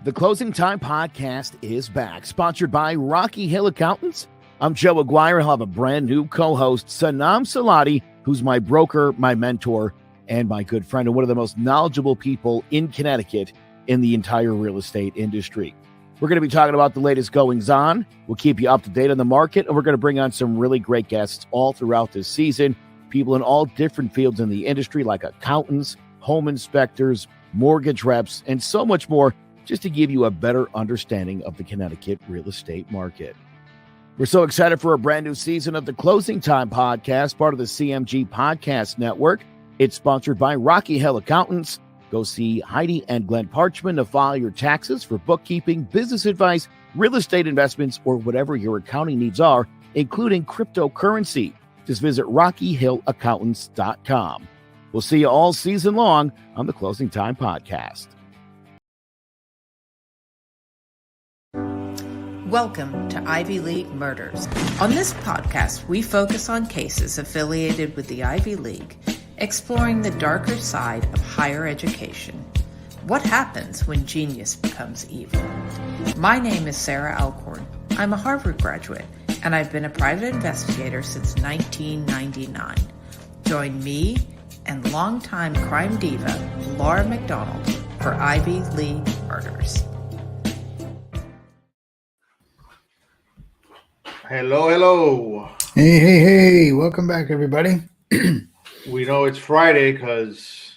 The Closing Time Podcast is back, sponsored by Rocky Hill Accountants. I'm Joe Aguirre. I'll have a brand new co-host, Sanam Salati, who's my broker, my mentor, and my good friend, and one of the most knowledgeable people in Connecticut in the entire real estate industry. We're going to be talking about the latest goings-on. We'll keep you up to date on the market, and we're going to bring on some really great guests all throughout this season, people in all different fields in the industry, like accountants, home inspectors, mortgage reps, and so much more, just to give you a better understanding of the Connecticut real estate market. We're so excited for a brand new season of the Closing Time Podcast, part of the CMG Podcast Network. It's sponsored by Rocky Hill Accountants. Go see Heidi and Glenn Parchman to file your taxes for bookkeeping, business advice, real estate investments, or whatever your accounting needs are, including cryptocurrency. Just visit rockyhillaccountants.com. We'll see you all season long on the Closing Time Podcast. Welcome to Ivy League Murders. On this podcast, we focus on cases affiliated with the Ivy League, exploring the darker side of higher education. What happens when genius becomes evil? My name is Sarah Alcorn. I'm a Harvard graduate, and I've been a private investigator since 1999. Join me and longtime crime diva Laura McDonald for Ivy League Murders. Hello. Hey. Welcome back, everybody. We know it's Friday because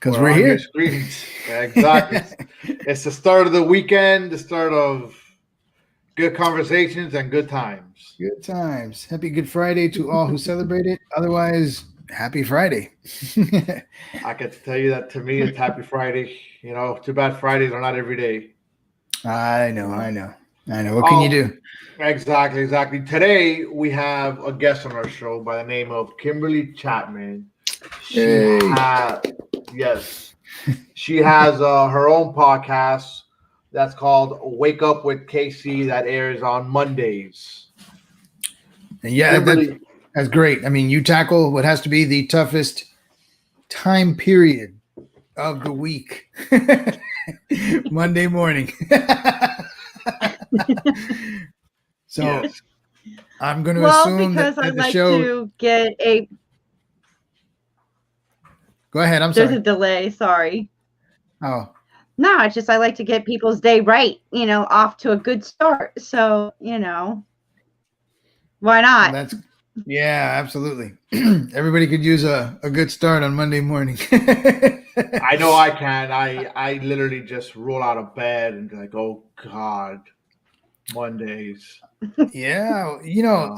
we're here. Screens. Exactly. It's the start of the weekend, the start of good conversations and good times. Good times. Happy Good Friday to all who celebrate it. Otherwise, happy Friday. I get to tell you that to me, it's happy Friday. You know, too bad Fridays are not every day. I know. What can you do? Exactly. Today, we have a guest on our show by the name of Kimberly Chapman. She has her own podcast that's called Wake Up with KC that airs on Mondays. Yeah, that's great. I mean, you tackle what has to be the toughest time period of the week. Monday morning. So yes. I'm going to assume because that I'd the like show to get a. Go ahead. I'm sorry. There's a delay. Sorry. Oh. No, it's just I like to get people's day right. Off to a good start. So why not? Yeah, absolutely. Everybody could use a good start on Monday morning. I know I can. I literally just roll out of bed and be like, oh God. Mondays. Yeah,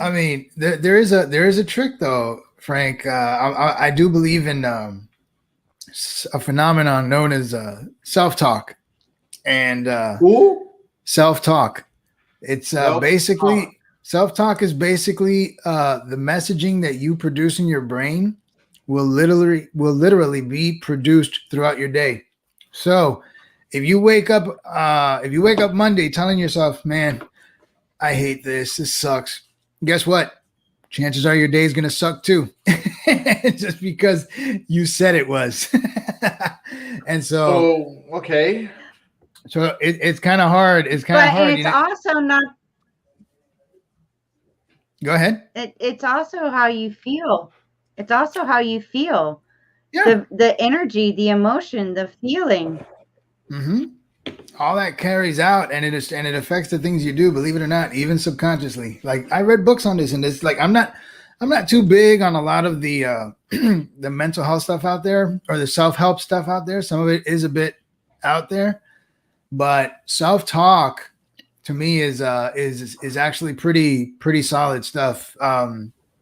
I mean, there is a trick though, Frank. I do believe in a phenomenon known as self-talk, and self-talk. It's basically self-talk is basically the messaging that you produce in your brain will literally be produced throughout your day. So if you wake up Monday telling yourself, man, I hate this. This sucks. Guess what? Chances are your day is going to suck too. Just because you said it was. And so okay. So it's kind of hard. It's kind of hard. It's also not. Go ahead. It's also how you feel. It's also how you feel. Yeah. The energy, the emotion, the feeling. Mm-hmm. All that carries out, and it affects the things you do. Believe it or not, even subconsciously. Like I read books on this, and it's like I'm not too big on a lot of the the mental health stuff out there or the self-help stuff out there. Some of it is a bit out there, but self-talk to me is actually pretty solid stuff.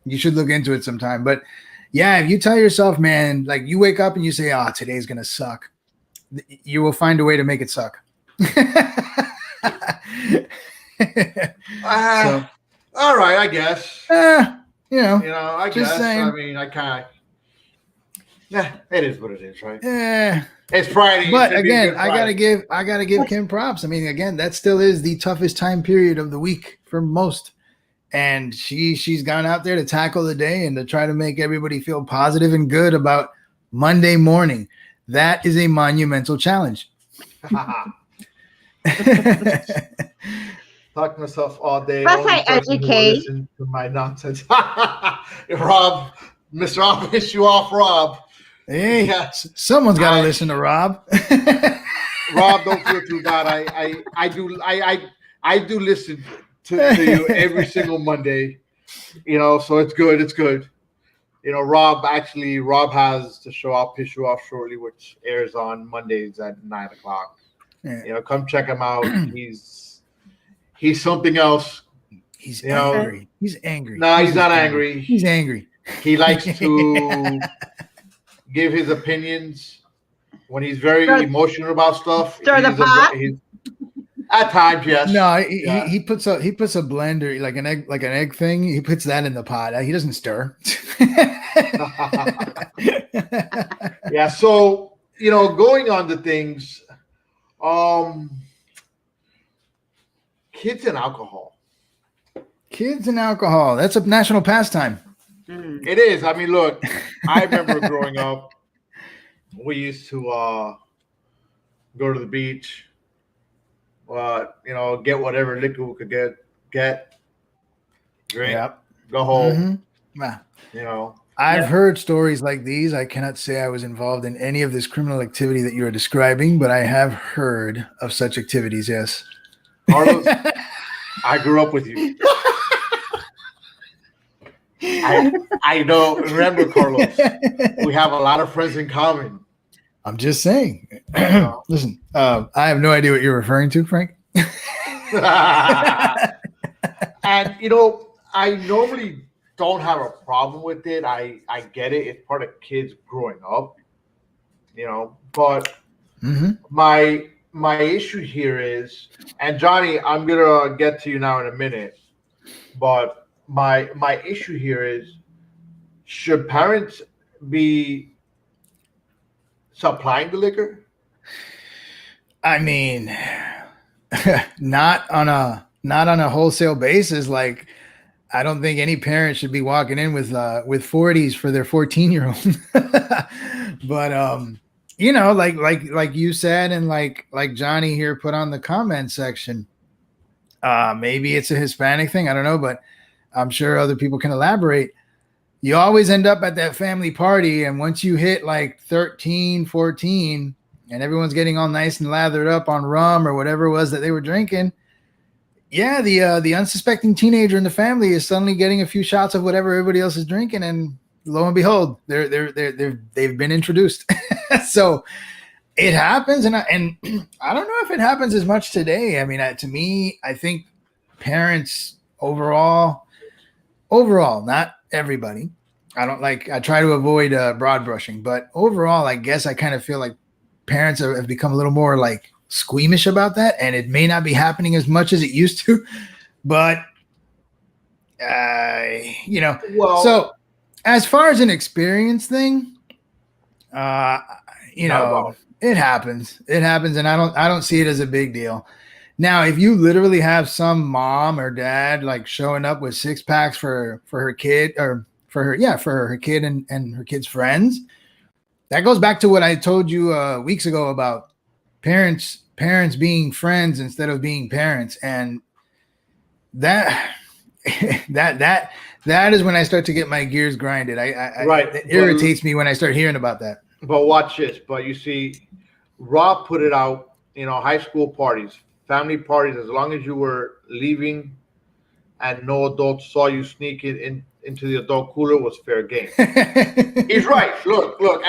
You should look into it sometime. But yeah, if you tell yourself, man, like you wake up and you say, "Oh, today's gonna suck," you will find a way to make it suck. All right, I guess. I guess. Saying. I mean, I kind of. Yeah, it is what it is, right? Yeah, it's Friday. But again, I gotta give Kim props. I mean, again, that still is the toughest time period of the week for most. And she's gone out there to tackle the day and to try to make everybody feel positive and good about Monday morning. That is a monumental challenge. Talk to myself all day. Plus, Only I person who will educate. listen to my nonsense. Rob, Mr. I'll piss you off, Rob. Hey, Yeah. someone's got to listen to Rob. Rob, don't feel too bad. I do listen to you every single Monday. So it's good. It's good. Rob has the show I'll Piss You Off Shortly, which airs on Mondays at 9:00. Yeah. Come check him out. He's something else. He's angry. He's angry. No, he's not angry. He's angry. He likes to give his opinions when he's very emotional about stuff. Stir the pot. At times, yes. No, he puts a blender, like an egg thing. He puts that in the pot. He doesn't stir. Yeah. So going on to things, kids and alcohol. Kids and alcohol. That's a national pastime. It is. I mean, look, I remember growing up, we used to go to the beach, get whatever liquor we could get, drink, go home. Mm-hmm. I've heard stories like these. I cannot say I was involved in any of this criminal activity that you are describing, but I have heard of such activities, yes. Carlos, I grew up with you. I know. Remember, Carlos, we have a lot of friends in common. I'm just saying. Listen, I have no idea what you're referring to, Frank. And, I normally don't have a problem with it. I get it. It's part of kids growing up, but my issue here is, and Johnny, I'm going to get to you now in a minute, but my issue here is, should parents be supplying the liquor? I mean, not on a wholesale basis. Like, I don't think any parent should be walking in with 40s for their 14-year-old. But like you said, and like Johnny here put on the comment section, maybe it's a Hispanic thing. I don't know, but I'm sure other people can elaborate. You always end up at that family party, and once you hit like 13, 14, and everyone's getting all nice and lathered up on rum or whatever it was that they were drinking, yeah, the unsuspecting teenager in the family is suddenly getting a few shots of whatever everybody else is drinking, and lo and behold, they've been introduced. So it happens, and I don't know if it happens as much today. I mean, to me, I think parents overall, not everybody. I try to avoid broad brushing, but overall, I guess I kind of feel like parents have become a little more like squeamish about that, and it may not be happening as much as it used to, but Well, so as far as an experience thing, it happens, and I don't see it as a big deal. Now, if you literally have some mom or dad like showing up with 6-packs for her kid, or for her kid and her kid's friends, that goes back to what I told you weeks ago about parents being friends instead of being parents, and that is when I start to get my gears grinded. It irritates me when I start hearing about that. But watch this. But you see, Rob put it out. High school parties, family parties, as long as you were leaving and no adults saw you sneaking into the adult cooler, was fair game. He's right. Look,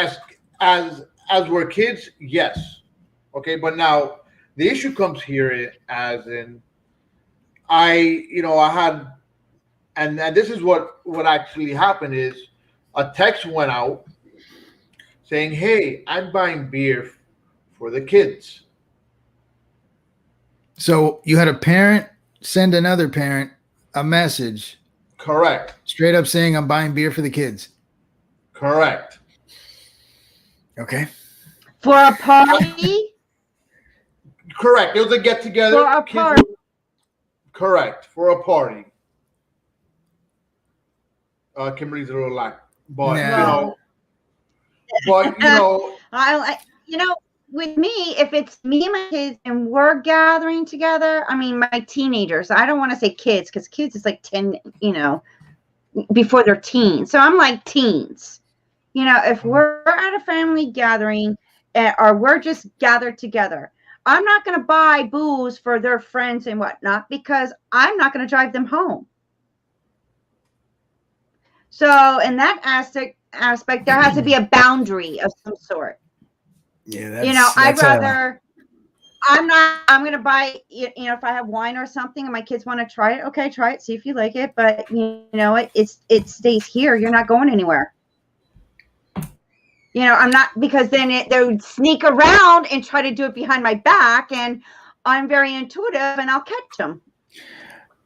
as we're kids, yes. Okay, but now the issue comes here as in I had, and this is what actually happened is a text went out saying, "Hey, I'm buying beer for the kids." So you had a parent send another parent a message. Correct. Straight up saying, "I'm buying beer for the kids." Correct. Okay. For a party? Correct. It was a get together. For a party. Correct. For a party. Kimberly's a little lack, but no. but I with me, if it's me and my kids and we're gathering together, I mean, my teenagers, I don't want to say kids because kids is like 10, before they're teens. So I'm like teens. If we're at a family gathering or we're just gathered together, I'm not going to buy booze for their friends and whatnot because I'm not going to drive them home. So in that aspect, there has to be a boundary of some sort. Yeah, I'm going to buy, if I have wine or something and my kids want to try it, okay, try it, see if you like it. But it stays here. You're not going anywhere. I'm not, because then they would sneak around and try to do it behind my back, and I'm very intuitive and I'll catch them.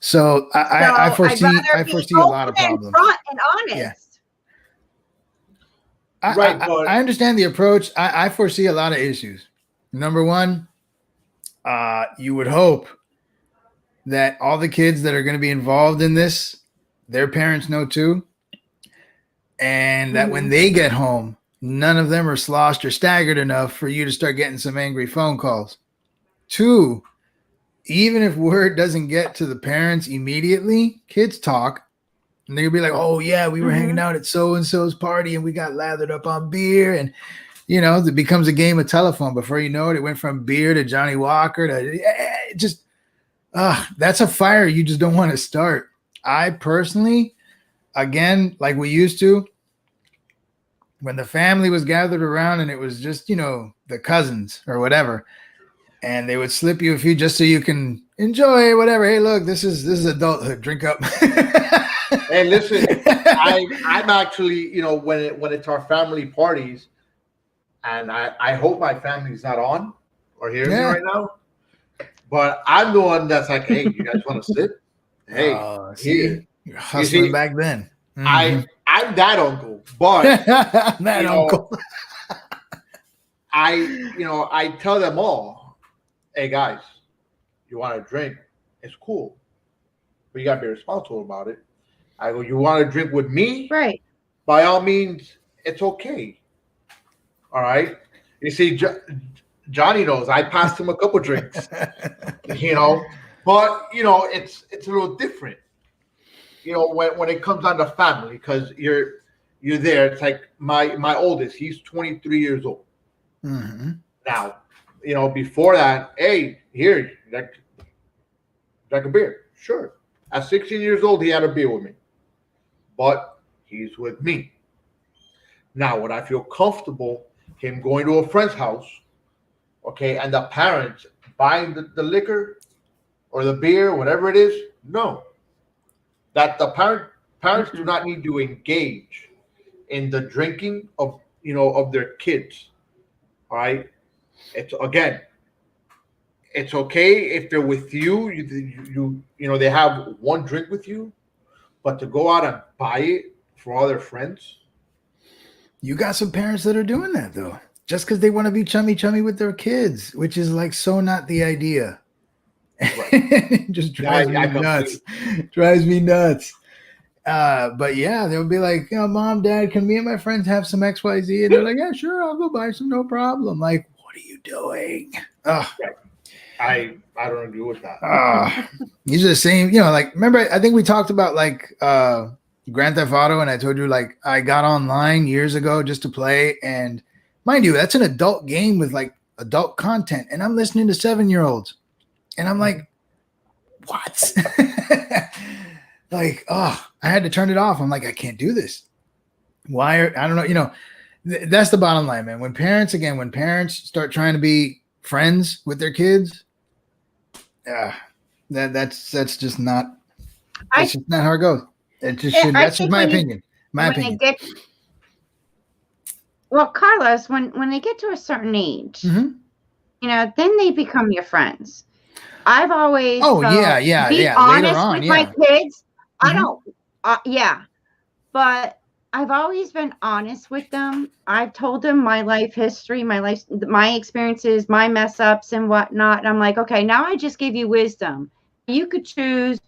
So I foresee a lot of problems. Front and honest. Yeah. I understand the approach. I foresee a lot of issues. Number one, you would hope that all the kids that are going to be involved in this, their parents know too, and that when they get home, none of them are sloshed or staggered enough for you to start getting some angry phone calls. Two, even if word doesn't get to the parents immediately, kids talk. And they'll be like, oh, yeah, we were hanging out at so-and-so's party and we got lathered up on beer. And, it becomes a game of telephone. Before you know it, it went from beer to Johnny Walker to that's a fire you just don't want to start. I personally, again, like we used to, when the family was gathered around and it was just, the cousins or whatever, and they would slip you a few just so you can enjoy whatever. Hey, look, this is adulthood. Drink up. Hey, listen, I'm actually, when it's our family parties, and I hope my family's not on or hearing me right now, but I'm the one that's like, hey, you guys want to sit? Hey, you're hustling back then. I'm that uncle, but uncle. I tell them all, hey guys, you want to drink? It's cool, but you got to be responsible about it. I go, you want to drink with me? Right. By all means, it's okay. All right. You see, Johnny knows. I passed him a couple drinks, but it's a little different. When it comes down to family, because you're there. It's like my oldest. He's 23 years old. Mm-hmm. Now, before that, hey, here, like a beer. Sure. At 16 years old, he had a beer with me. But he's with me. Now, would I feel comfortable him going to a friend's house, okay, and the parents buying the liquor or the beer, whatever it is? No. That the parents do not need to engage in the drinking of their kids. All right. It's okay if they're with you. They have one drink with you, but to go out and buy it for all their friends. You got some parents that are doing that though, just because they want to be chummy with their kids, which is like so not the idea. Right. It just drives me nuts. But yeah, they'll be like, Mom, Dad, can me and my friends have some XYZ? And they're like, yeah, sure, I'll go buy some, no problem. Like, what are you doing? I don't agree with that. These are the same, remember, I think we talked about Grand Theft Auto, and I told you I got online years ago just to play, and mind you, that's an adult game with adult content, and I'm listening to 7-year-olds, and I'm like, what? I had to turn it off. I'm like, I can't do this. I don't know. That's the bottom line, man. When parents start trying to be friends with their kids, that's just not how it goes. It just should. That's just my opinion. Well, Carlos, when they get to a certain age, then they become your friends. I've always be honest with my kids. I don't, but I've always been honest with them. I've told them my life history, my experiences, my mess ups and whatnot. And I'm like, okay, now I just gave you wisdom. You could choose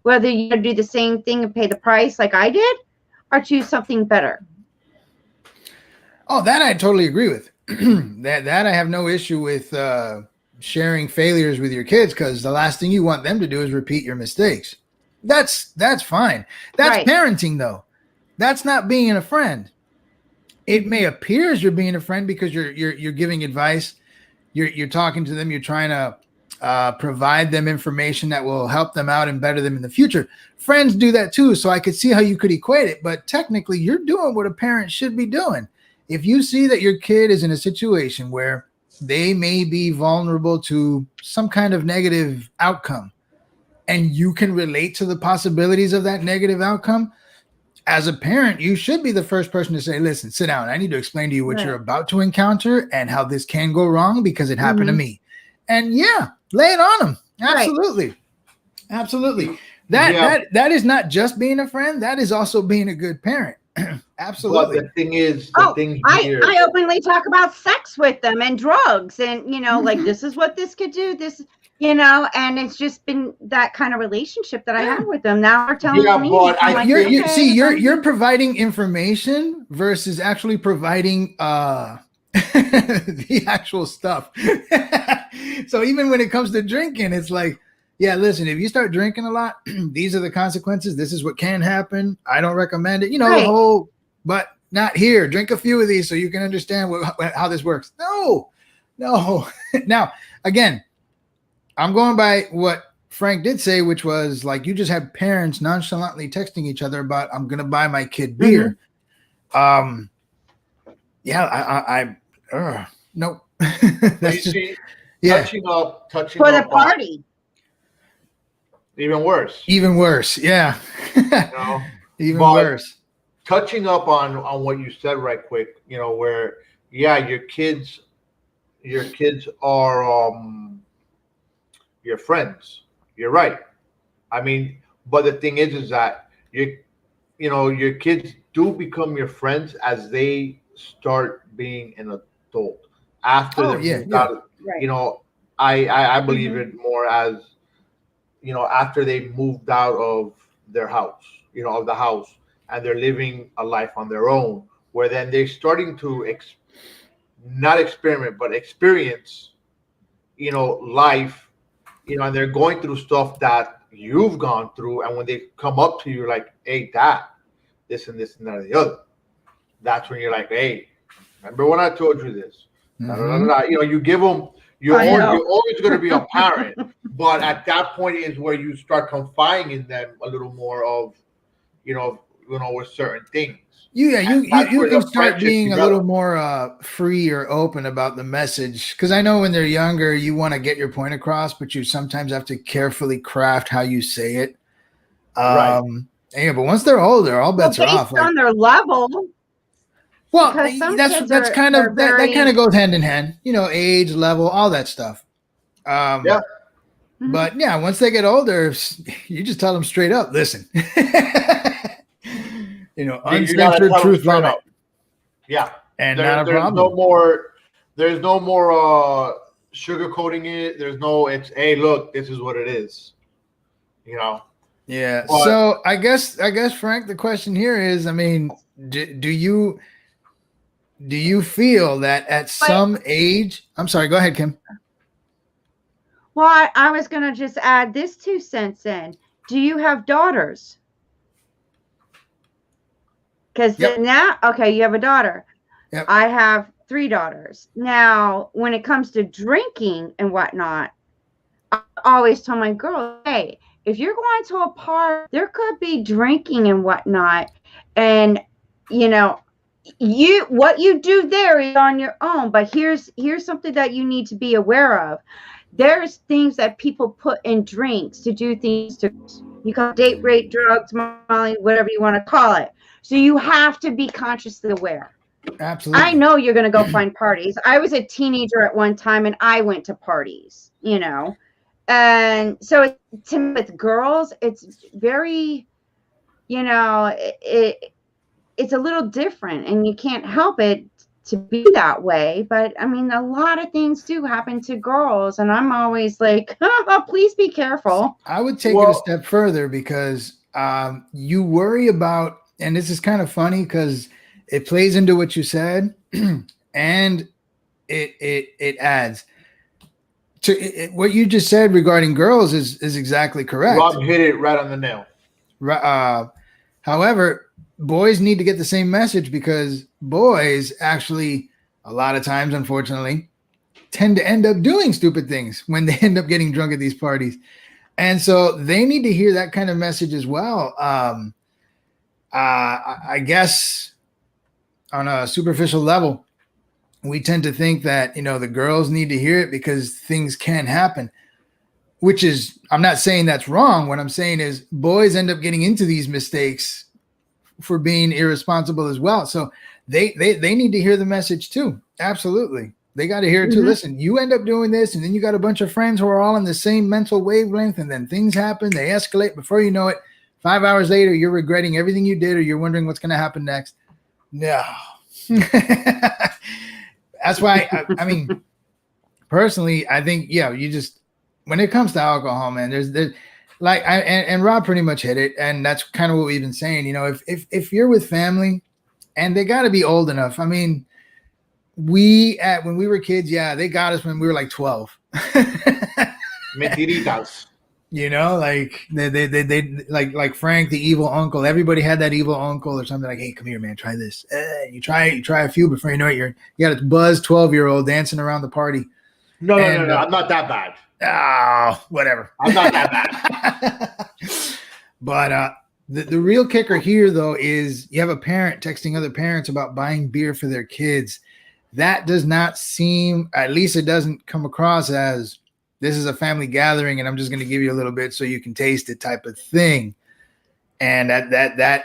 whether you do the same thing and pay the price like I did, or choose something better. Oh, that I totally agree with. that I have no issue with sharing failures with your kids, because the last thing you want them to do is repeat your mistakes. That's fine. That's Right. parenting, though. That's not being a friend. It may appear as you're being a friend because you're giving advice, you're talking to them, you're trying to provide them information that will help them out and better them in the future. Friends do that too, so I could see how you could equate it, but technically you're doing what a parent should be doing. If you see that your kid is in a situation where they may be vulnerable to some kind of negative outcome, and you can relate to the possibilities of that negative outcome, as a parent, you should be the first person to say, listen, sit down. I need to explain to you what Right. you're about to encounter and how this can go wrong because it happened to Mhm. me. And yeah, lay it on them. Right. Absolutely. Absolutely. Yeah. That is not just being a friend. That is also being a good parent. Absolutely. But the thing is, I openly talk about sex with them and drugs, and like this is what this could do. This, and it's just been that kind of relationship that I have with them. Now they're telling Yeah, me. but I'm like, You're providing information versus actually providing the actual stuff. So even when it comes to drinking, it's like, yeah, listen, if you start drinking a lot, these are the consequences. This is what can happen. I don't recommend it. Right. The whole, but not here. Drink a few of these so you can understand how this works. No. Now, again, I'm going by what Frank did say, which was like, you just had parents nonchalantly texting each other about, I'm going to buy my kid beer. Nope. That's just, touching up for the party. Even worse. Yeah. Even worse. Touching up on what you said right quick, where your kids are your friends. You're right. I mean, but the thing is that your kids do become your friends as they start being an adult. After Right. I believe it more as after they moved out of their house, of the house, and they're living a life on their own, where then they're starting to not experiment, but experience, life, and they're going through stuff that you've gone through. And when they come up to you like, hey, dad, this and this and that and the other, that's when you're like, hey, remember when I told you this? You give them, you're always going to be a parent, but at that point is where you start confiding in them a little more of, with certain things. You can start being a little more free or open about the message, because I know when they're younger, you want to get your point across, but you sometimes have to carefully craft how you say it. Right. Yeah, but once they're older, all bets are off. Based on their level. Well, that's kind of that kind of goes hand in hand. Age, level, all that stuff. Yeah. But yeah, once they get older, you just tell them straight up. Listen. Uncensored truth vomit. Yeah, and not a problem. There's no more sugarcoating it. There's no. It's, hey, look, this is what it is. Yeah. But, so I guess Frank, the question here is, I mean, do you feel that at some age? I'm sorry. Go ahead, Kim. Well, I was going to just add this 2 cents in. Do you have daughters? Because now, okay, you have a daughter. Yep. I have 3 daughters. Now, when it comes to drinking and whatnot, I always tell my girl, hey, if you're going to a party, there could be drinking and whatnot. And, what you do there is on your own. But here's something that you need to be aware of. There's things that people put in drinks to do things to, you call it date rape, drugs, Molly, whatever you want to call it. So you have to be consciously aware. Absolutely. I know you're going to go find parties. I was a teenager at one time and I went to parties, and so with girls, it's very, it's a little different and you can't help it to be that way. But I mean, a lot of things do happen to girls, and I'm always like, please be careful. I would take it a step further, because you worry about, and this is kind of funny because it plays into what you said, and it adds to what you just said regarding girls is exactly correct. Rob hit it right on the nail. However, boys need to get the same message, because boys actually, a lot of times, unfortunately, tend to end up doing stupid things when they end up getting drunk at these parties. And so they need to hear that kind of message as well. I guess on a superficial level, we tend to think that, the girls need to hear it because things can happen, which is, I'm not saying that's wrong. What I'm saying is boys end up getting into these mistakes for being irresponsible as well. So they need to hear the message too. Absolutely. They got to hear it too. Listen, you end up doing this, and then you got a bunch of friends who are all in the same mental wavelength, and then things happen, they escalate. Before you know it, 5 hours later, you're regretting everything you did, or you're wondering what's going to happen next. No. That's why, I mean, personally, I think, you just, when it comes to alcohol, man, there's like, and Rob pretty much hit it. And that's kind of what we've been saying, if you're with family, and they got to be old enough. I mean, when we were kids, they got us when we were like 12. Mentiritas. Like they like Frank, the evil uncle. Everybody had that evil uncle or something, like, hey, come here, man, try this. You try a few before you know it, you got a buzz 12-year-old dancing around the party. No, I'm not that bad. Oh, whatever. I'm not that bad. But the real kicker here, though, is you have a parent texting other parents about buying beer for their kids. That does not seem, at least it doesn't come across as, this is a family gathering and I'm just going to give you a little bit so you can taste it type of thing. And that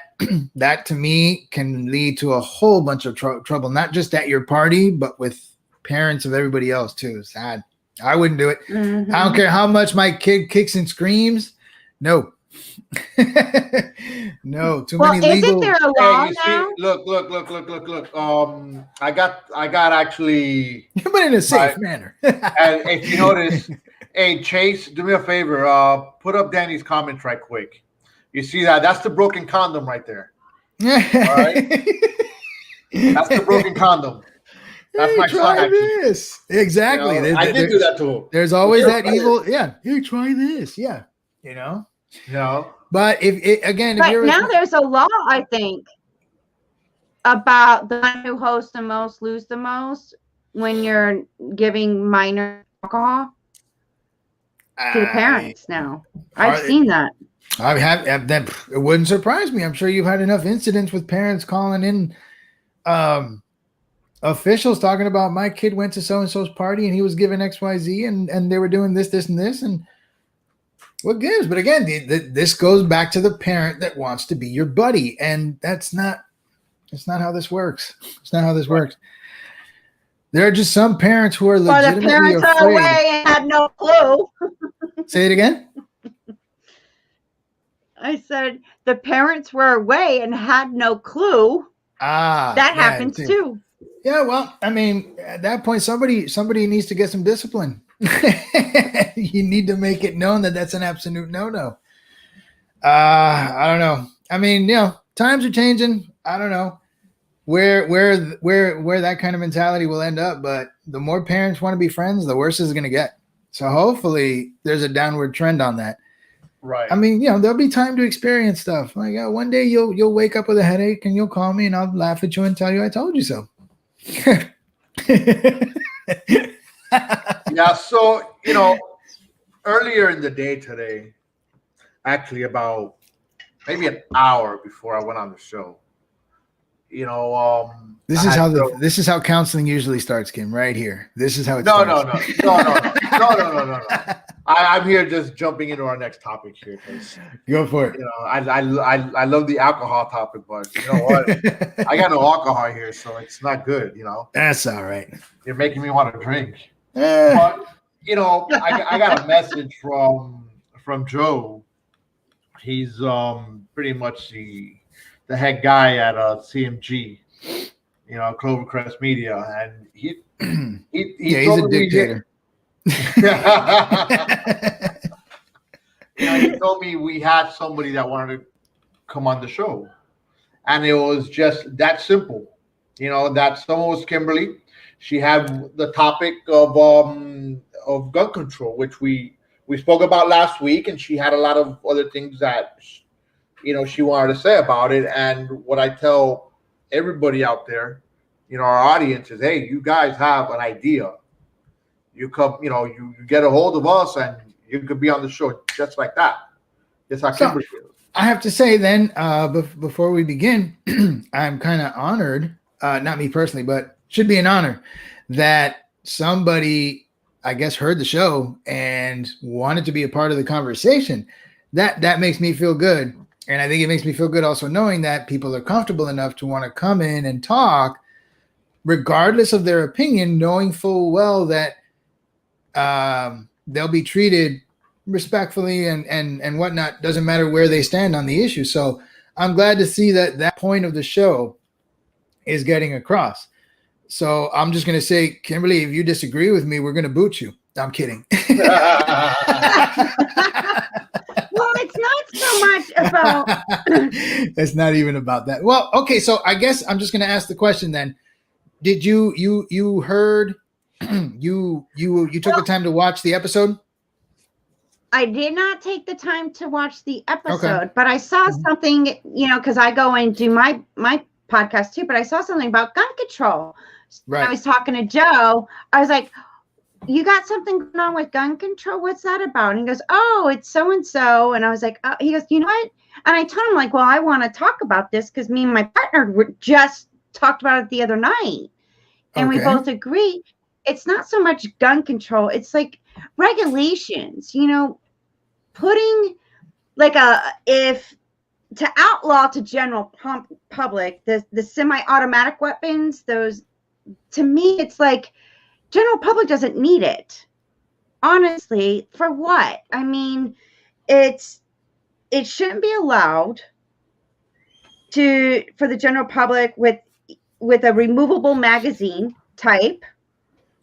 to me can lead to a whole bunch of trouble, not just at your party, but with parents of everybody else too. Sad. I wouldn't do it. I don't care how much my kid kicks and screams. No. No, too many legal. Isn't there a law Hey, now? look. I got actually. But in a safe manner. And if you notice, hey Chase, do me a favor. Put up Danny's comments right quick. You see that? That's the broken condom right there. All right. That's the broken condom. That's my son. This. Exactly. I did do that to him. There's always that evil. Yeah. Hey, try this. Yeah. But if you're now there's a law, I think, about the one who hosts the most lose the most when you're giving minor alcohol to the parents. Now I've seen that. I have that. It wouldn't surprise me. I'm sure you've had enough incidents with parents calling in officials talking about, my kid went to so and so's party and he was given XYZ and they were doing this, and this, and what gives? But again, this goes back to the parent that wants to be your buddy, and that's not how this works. It's not how this works. There are just some parents who are legitimately the parents afraid. are away and had no clue. Say it again. I said the parents were away and had no clue. That happens too. Yeah, well, I mean, at that point, somebody needs to get some discipline. You need to make it known that that's an absolute no-no. I don't know. I mean, times are changing. I don't know where that kind of mentality will end up, but the more parents want to be friends, the worse it's going to get. So hopefully there's a downward trend on that. Right. I mean, there'll be time to experience stuff. Like one day you'll wake up with a headache and you'll call me and I'll laugh at you and tell you I told you so. Yeah, so earlier in the day today, actually about maybe an hour before I went on the show, this is how counseling usually starts, Kim. Right here. This is how it No. I'm here just jumping into our next topic here because go for it. I love the alcohol topic, but you know what? I got no alcohol here, so it's not good. That's all right. You're making me want to drink. But I got a message from Joe. He's pretty much the head guy at CMG, Clovercrest Media, and he's a dictator. He told me we had somebody that wanted to come on the show, and it was just that simple. That someone was Kimberly. She had the topic of gun control, which we spoke about last week, and she had a lot of other things that she wanted to say about it. And what I tell everybody out there, our audience is, hey, you guys have an idea. You come, you get a hold of us, and you could be on the show just like that. That's how Kimberly is. I have to say then, before we begin, I'm kind of honored, not me personally, but should be an honor that somebody, I guess, heard the show and wanted to be a part of the conversation. That makes me feel good. And I think it makes me feel good also knowing that people are comfortable enough to want to come in and talk, regardless of their opinion, knowing full well that they'll be treated respectfully and whatnot. Doesn't matter where they stand on the issue. So I'm glad to see that point of the show is getting across. So I'm just going to say, Kimberly, if you disagree with me, we're going to boot you. I'm kidding. Well, it's not so much about. It's not even about that. Well, okay. So I guess I'm just going to ask the question then. Did you heard, you took the time to watch the episode? I did not take the time to watch the episode, but I saw something, because I go and do my podcast too, but I saw something about gun control. Right. I was talking to Joe. I was like, you got something going on with gun control? What's that about? And he goes, oh, it's so-and-so. And I was like, oh. He goes, you know what? And I told him, like, well, I want to talk about this because me and my partner just talked about it the other night. And we both agree it's not so much gun control. It's like regulations, putting like if to outlaw to general public, the semi-automatic weapons, those, to me, it's like general public doesn't need it. Honestly, for what? I mean, it shouldn't be allowed for the general public with a removable magazine type.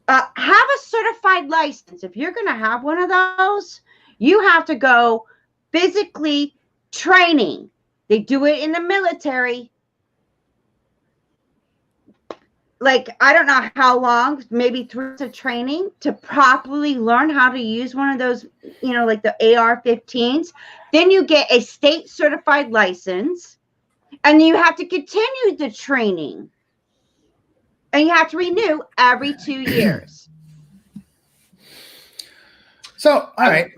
Have a certified license. If you're going to have one of those, you have to go physically training. They do it in the military. Like, I don't know how long, maybe 3 months of training to properly learn how to use one of those, like the AR-15s. Then you get a state certified license, and you have to continue the training. And you have to renew every 2 years. So, all right.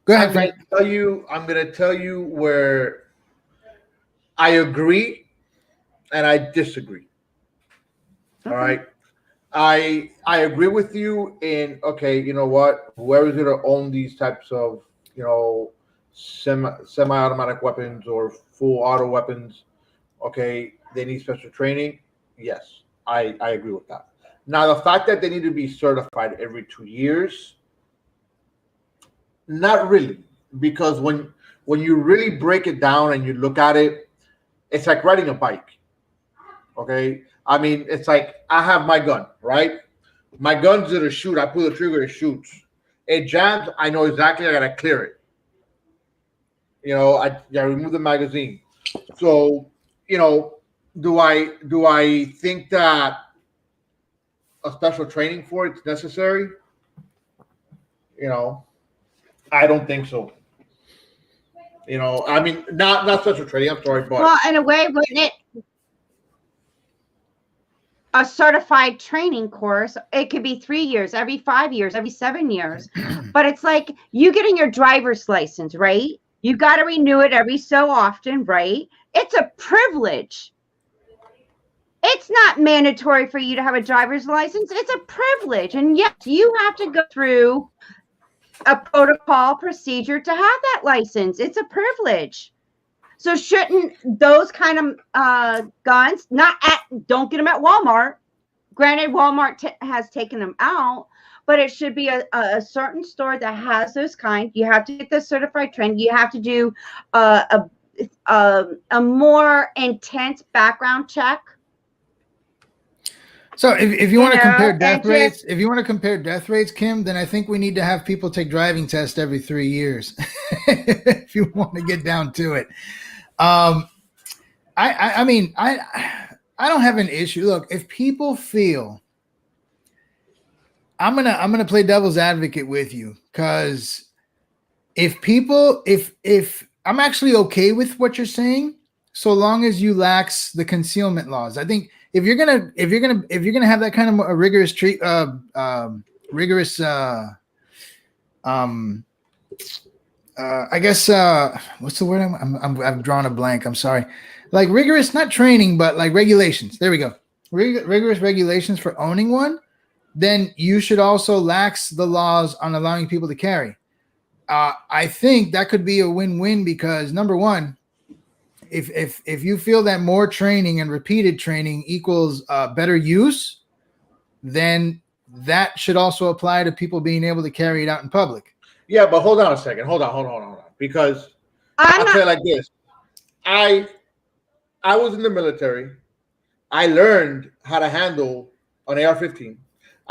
Go ahead, Frank. I'm going to tell you where I agree and I disagree. Okay. All right. I agree with you in, okay, you know what? Whoever's going to own these types of, semi-automatic weapons or full auto weapons, okay, they need special training. Yes, I agree with that. Now, the fact that they need to be certified every 2 years, not really, because when you really break it down and you look at it, it's like riding a bike. Okay, I mean, it's like I have my gun, right? My gun's to shoot. I pull the trigger, it shoots. It jams. I know exactly. I gotta clear it. I remove the magazine. So, do I think that a special training for it's necessary? I don't think so. I mean, not special training. I'm sorry, but well, in a way, wouldn't it? A certified training course, it could be 3 years, every 5 years, every 7 years. But it's like you getting your driver's license, right? You got to renew it every so often, right? It's a privilege. It's not mandatory for you to have a driver's license. It's a privilege. And yes, you have to go through a protocol procedure to have that license. It's a privilege. So shouldn't those kind of guns, don't get them at Walmart. Granted, Walmart has taken them out, but it should be a certain store that has those kind. You have to get the certified training. You have to do a more intense background check. So if you want to compare death rates, Kim, then I think we need to have people take driving tests every 3 years. If you want to get down to it. I mean, I don't have an issue. Look, if people feel I'm gonna play devil's advocate with you, because if I'm actually okay with what you're saying, so long as you lax the concealment laws. I think if you're gonna have that kind of a rigorous rigorous I guess what's the word? I've drawn a blank. I'm sorry. Like rigorous, not training, but like regulations. There we go. Rigorous regulations for owning one. Then you should also lax the laws on allowing people to carry. I think that could be a win-win, because number one, if you feel that more training and repeated training equals better use, then that should also apply to people being able to carry it out in public. Yeah, but hold on a second. Hold on. Because I'm I'll not. say it like this. I was in the military. I learned how to handle an AR-15.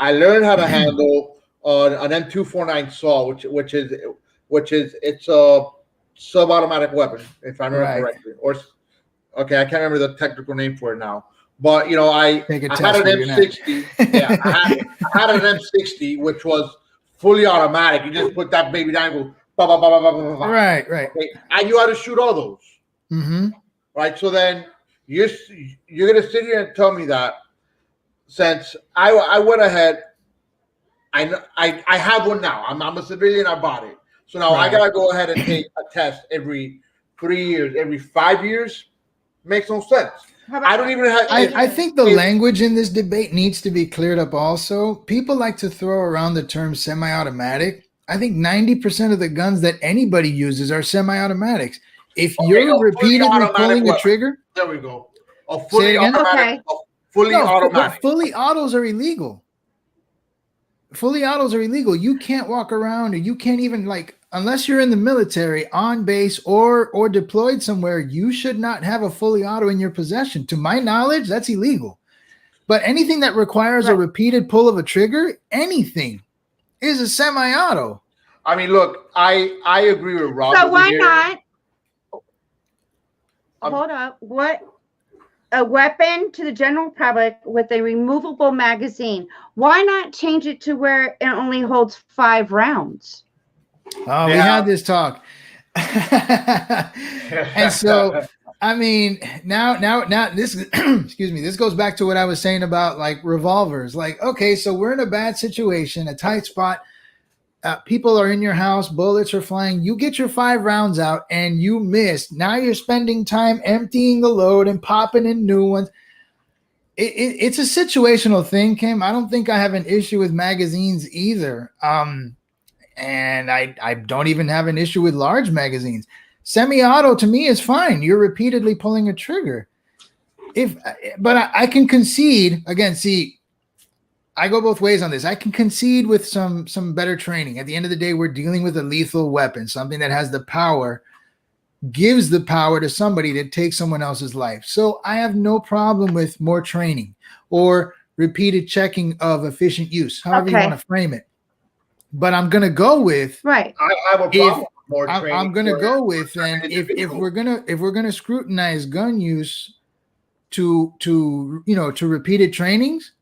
I learned how to handle an M249 SAW, which is it's a sub-automatic weapon, if I remember correctly. Or okay, I can't remember the technical name for it now. But I had an M60. Yeah, I had an M60, which was fully automatic. You just put that baby down and go bah, bah, bah, bah, bah, bah, bah. Right. Okay? I knew how to shoot all those. Mm-hmm. Right. So then you're gonna sit here and tell me that since I went ahead, I have one now. I'm a civilian. I bought it. So now I gotta go ahead and take a test every 3 years, every 5 years. Makes no sense. I don't even have. I think the language in this debate needs to be cleared up also. People like to throw around the term semi-automatic. I think 90% of the guns that anybody uses are semi-automatics. If you're repeatedly pulling a trigger. There we go. A fully automatic. Okay. Fully automatic. Fully autos are illegal. Fully autos are illegal. You can't walk around, or you can't even, like, unless you're in the military on base or deployed somewhere, you should not have a fully auto in your possession. To my knowledge, that's illegal. But anything that requires a repeated pull of a trigger, anything, is a semi-auto. I mean, look, I agree with Rob. So why not? Hold up. What? A weapon to the general public with a removable magazine. Why not change it to where it only holds 5 rounds? Oh, we had this talk. And so, I mean, now this, excuse me, this goes back to what I was saying about like revolvers. Like, okay, so we're in a bad situation, a tight spot. People are in your house, bullets are flying. You get your 5 rounds out and you miss. Now you're spending time emptying the load and popping in new ones. It's a situational thing, Kim. I don't think I have an issue with magazines either. And I don't even have an issue with large magazines. Semi-auto to me is fine. You're repeatedly pulling a trigger. But I can concede again. See, I go both ways on this. I can concede with some better training. At the end of the day, we're dealing with a lethal weapon, something that has the power, gives the power to somebody to take someone else's life. So I have no problem with more training or repeated checking of efficient use, however you want to frame it. But I'm going to go with I have a problem with more training. I'm going to go with, and if we're going to scrutinize gun use to repeated trainings,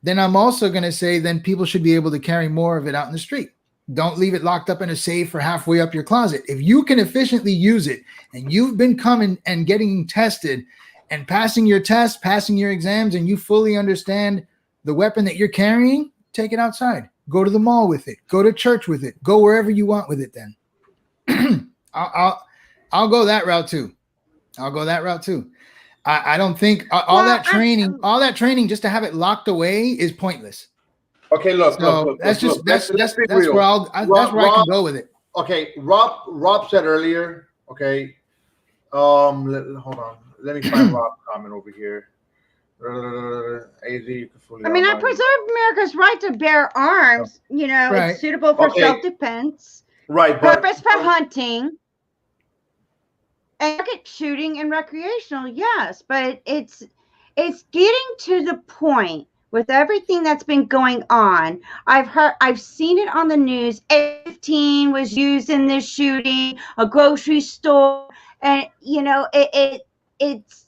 then I'm also going to say then people should be able to carry more of it out in the street. Don't leave it locked up in a safe or halfway up your closet. If you can efficiently use it and you've been coming and getting tested and passing your tests, passing your exams, and you fully understand the weapon that you're carrying, take it outside. Go to the mall with it. Go to church with it. Go wherever you want with it then. I'll go that route too. I don't think all that training just to have it locked away is pointless. Okay, look. That's where I can go with it. Okay, Rob said earlier. Okay, hold on. Let me find Rob's comment over here. I preserve America's right to bear arms. It's suitable for self-defense. Right. Purpose for hunting. And target shooting and recreational, yes, but it's getting to the point with everything that's been going on. I've seen it on the news. 15 was used in this shooting, a grocery store, and it's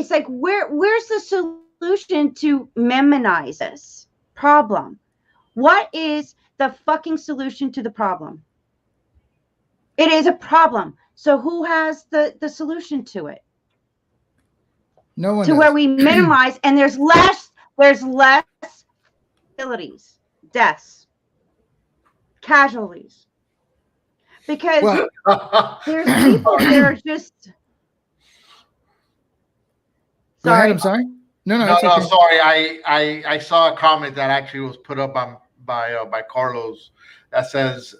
like where's the solution to minimize this problem? What is the fucking solution to the problem? It is a problem. So who has the solution to it? No one To does. where we minimize, and there's less fatalities, deaths, casualties. Because there's people that are just Go ahead. sorry. I'm sorry. No, No, it's okay. sorry. I saw a comment that actually was put up on by Carlos that says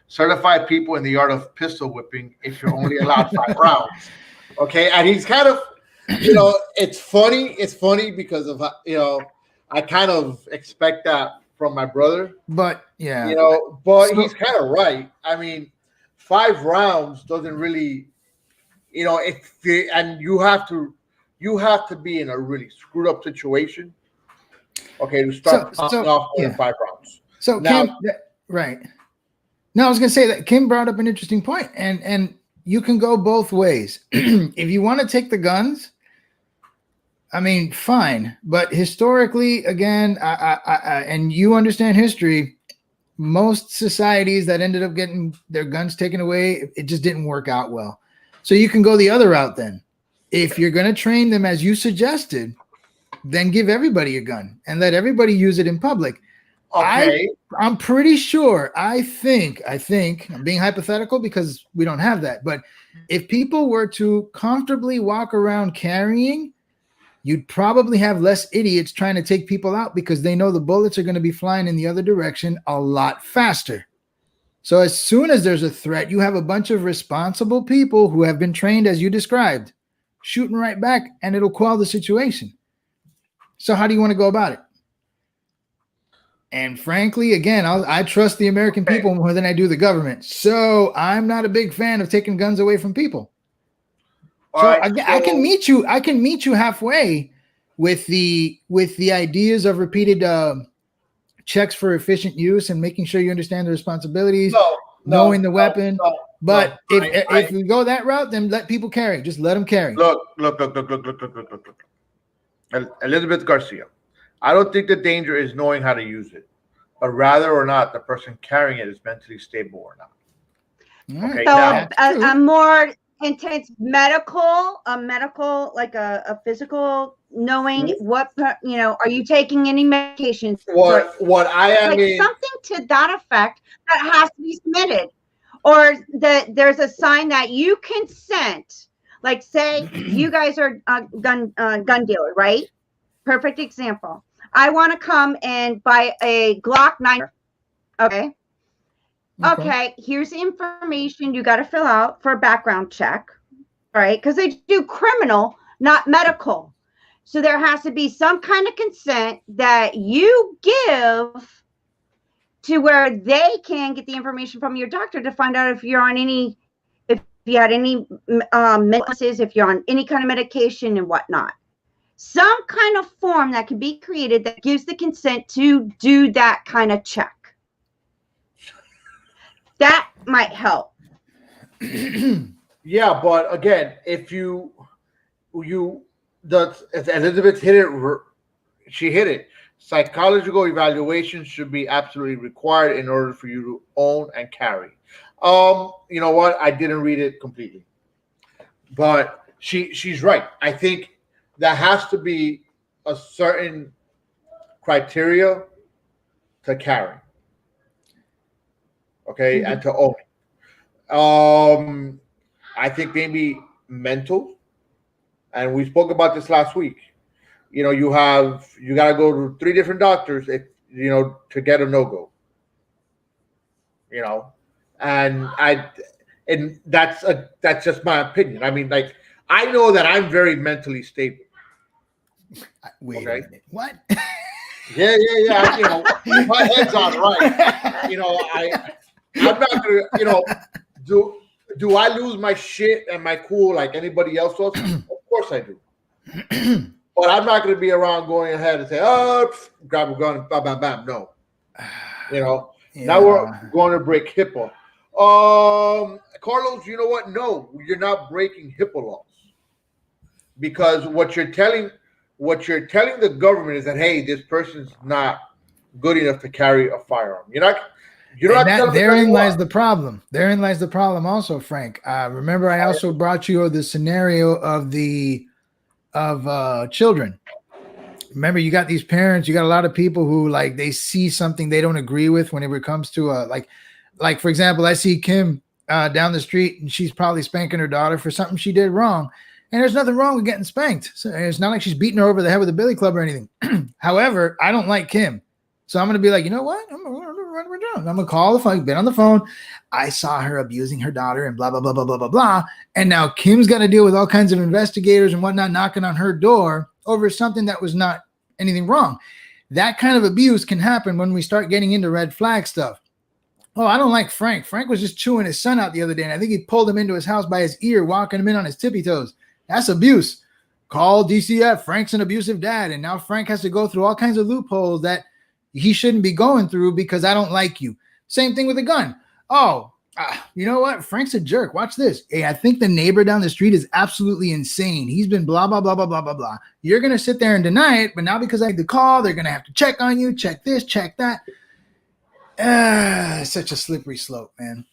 certified people in the art of pistol whipping if you're only allowed 5 rounds. Okay, and he's kind of, it's funny. It's funny because of I kind of expect that from my brother. But yeah, but he's kind of right. I mean, 5 rounds doesn't really, and you have to be in a really screwed up situation, okay, to start off more than 5 rounds. So Now, Kim, right? No, I was going to say that Kim brought up an interesting point, and you can go both ways. If you want to take the guns, I mean, fine. But historically, again, I and you understand history, most societies that ended up getting their guns taken away, it just didn't work out well. So you can go the other route then. If you're going to train them as you suggested, then give everybody a gun and let everybody use it in public. okay, I'm pretty sure. I think I'm being hypothetical because we don't have that. But if people were to comfortably walk around carrying, you'd probably have less idiots trying to take people out because they know the bullets are going to be flying in the other direction a lot faster. So as soon as there's a threat, you have a bunch of responsible people who have been trained as you described, shooting right back, and it'll quell the situation. So how do you want to go about it? And frankly, again, I trust the American people more than I do the government. So I'm not a big fan of taking guns away from people. I can meet you. I can meet you halfway with the ideas of repeated checks for efficient use and making sure you understand the responsibilities, knowing the weapon. But if we go that route, then let people carry. Just let them carry. Look. Elizabeth Garcia. I don't think the danger is knowing how to use it, but rather or not the person carrying it is mentally stable or not. Okay, so a more intense medical, like a physical knowing what, are you taking any medications? What I am like something to that effect that has to be submitted, or that there's a sign that you consent. Like say you guys are a gun dealer, right? Perfect example. I want to come and buy a Glock 9. Okay. Here's the information you got to fill out for a background check, right? Because they do criminal, not medical. So there has to be some kind of consent that you give to where they can get the information from your doctor to find out if you're on any, if you had any illnesses, if you're on any kind of medication and whatnot. Some kind of form that can be created that gives the consent to do that kind of check. That might help. Yeah, but again, if Elizabeth hit it, she hit it. Psychological evaluation should be absolutely required in order for you to own and carry. You know what? I didn't read it completely, but she's right. I think there has to be a certain criteria to carry, okay, and to own. I think maybe mental, and we spoke about this last week. You got to go to 3 different doctors if to get a no-go. And that's just my opinion. I mean, like, I know that I'm very mentally stable. Wait a minute. What? Yeah. My head's on right. I'm not gonna. Do I lose my shit and my cool like anybody else does? Of course I do. But I'm not gonna be around going ahead and say, grab a gun, bam, bam, bam. No. Now we're going to break HIPAA. Carlos, you know what? No, you're not breaking HIPAA laws, because what you're telling the government is that, hey, this person's not good enough to carry a firearm. You're not telling me therein you lies are. the problem. Therein lies the problem also, Frank. Remember, I also brought you the scenario of children. Remember, you got these parents, you got a lot of people who like they see something they don't agree with when it comes to like for example, I see Kim down the street and she's probably spanking her daughter for something she did wrong. And there's nothing wrong with getting spanked. So it's not like she's beating her over the head with a billy club or anything. However, I don't like Kim. So I'm going to be like, you know what? I'm going to call the phone, been on the phone. I saw her abusing her daughter and blah, blah, blah, blah, blah, blah, blah. And now Kim's got to deal with all kinds of investigators and whatnot knocking on her door over something that was not anything wrong. That kind of abuse can happen when we start getting into red flag stuff. Oh, I don't like Frank. Frank was just chewing his son out the other day, and I think he pulled him into his house by his ear, walking him in on his tippy toes. That's abuse. Call DCF. Frank's an abusive dad, and now Frank has to go through all kinds of loopholes that he shouldn't be going through because I don't like you. Same thing with a gun. Oh, you know what? Frank's a jerk. Watch this. Hey, I think the neighbor down the street is absolutely insane. He's been blah, blah, blah, blah, blah, blah, blah. You're going to sit there and deny it, but now because I had the call, they're going to have to check on you, check this, check that. It's such a slippery slope, man.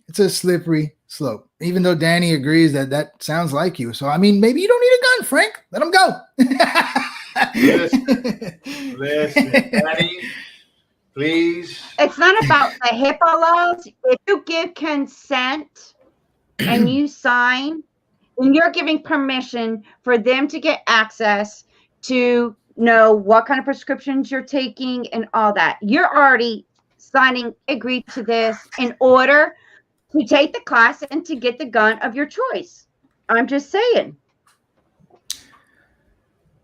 It's a slippery slope. Even though Danny agrees that sounds like you. So, I mean, maybe you don't need a gun, Frank. Let him go. Listen, Danny, please. It's not about the HIPAA laws. If you give consent and you sign, and you're giving permission for them to get access to know what kind of prescriptions you're taking and all that, you're already signing, agree to this in order to take the class and to get the gun of your choice. I'm just saying.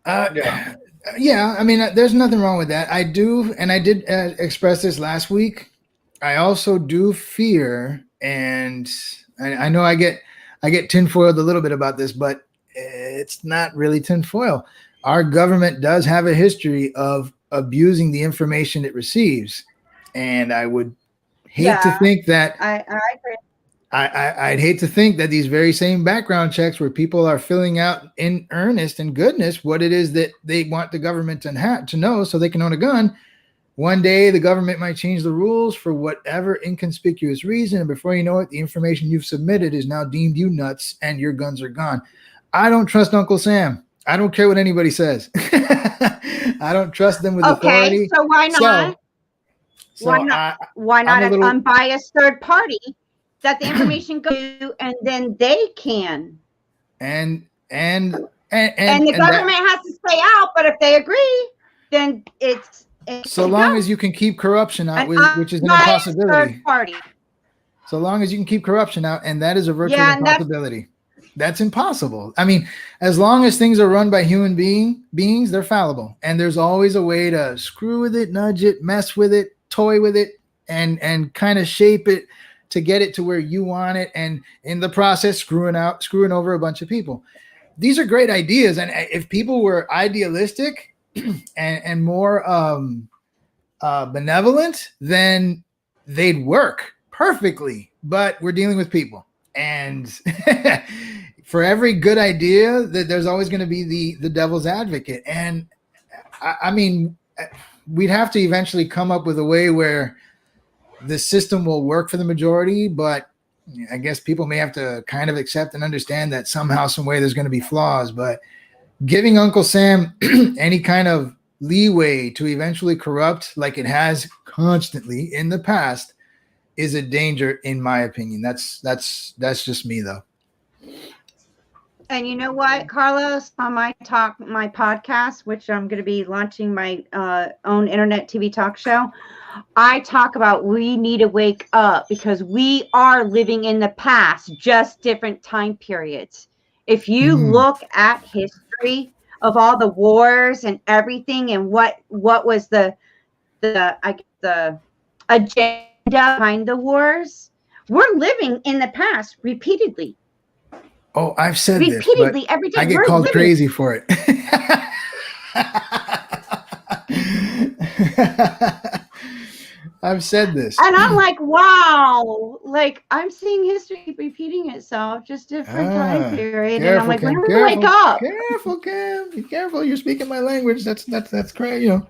Yeah, I mean, there's nothing wrong with that. I do, and I did express this last week. I also do fear, and I know I get tinfoiled a little bit about this, but it's not really tinfoil. Our government does have a history of abusing the information it receives, and I would hate to think that I agree. I'd hate to think that these very same background checks where people are filling out in earnest and goodness what it is that they want the government to know so they can own a gun. One day the government might change the rules for whatever inconspicuous reason, and before you know it, the information you've submitted is now deemed you nuts and your guns are gone. I don't trust Uncle Sam. I don't care what anybody says. I don't trust them with authority. Okay, so why not? Why not an unbiased third party that the information goes to, and then they can. And the government has to stay out, but if they agree, then it's so long as you can keep corruption out, which is an impossibility. Third party. So long as you can keep corruption out, and that is a virtual impossibility. That's impossible. I mean, as long as things are run by human beings, they're fallible, and there's always a way to screw with it, nudge it, mess with it, toy with it, and kind of shape it to get it to where you want it, and in the process screwing over a bunch of people. These are great ideas, and if people were idealistic and more benevolent, then they'd work perfectly. But we're dealing with people, and for every good idea, there's always going to be the devil's advocate. And I mean, we'd have to eventually come up with a way where the system will work for the majority, but I guess people may have to kind of accept and understand that somehow, some way there's going to be flaws. But giving Uncle Sam any kind of leeway to eventually corrupt like it has constantly in the past is a danger, in my opinion. That's just me, though. And you know what, Carlos, on my podcast, which I'm going to be launching my own internet TV talk show, I talk about we need to wake up because we are living in the past, just different time periods. If you look at history of all the wars and everything and what was the agenda behind the wars, we're living in the past repeatedly. Oh, I've said repeatedly this, every day. I get called crazy for it. I've said this. And I'm like, wow, like I'm seeing history repeating itself, just different time period. And I'm like, when do we wake up? Careful, Cam. Be careful. You're speaking my language. That's crazy, you know.